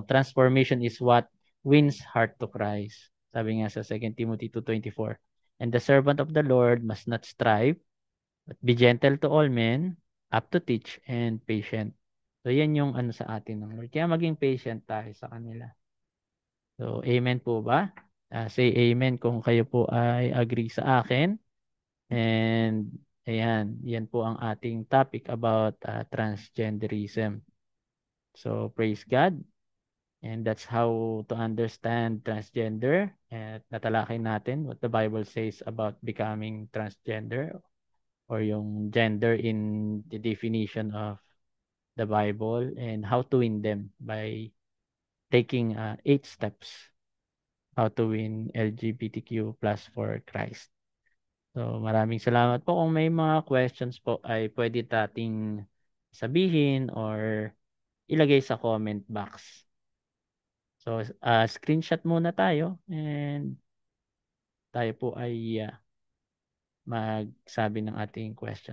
Transformation is what wins heart to Christ. Sabi nga sa 2 Timothy 2:24. And the servant of the Lord must not strive, but be gentle to all men, up to teach, and patient. So, yan yung sa atin ng Lord. Kaya maging patient tayo sa kanila. So, amen po ba? Say amen kung kayo po ay agree sa akin. And, ayan, yan po ang ating topic about transgenderism. So, praise God. And that's how to understand transgender. At natalakay natin what the Bible says about becoming transgender or yung gender in the definition of the Bible and how to win them by taking 8 steps how to win LGBTQ plus for Christ. So maraming salamat po. Kung may mga questions po ay pwede nating sabihin or ilagay sa comment box. So screenshot muna tayo and tayo po ay magsabi ng ating question.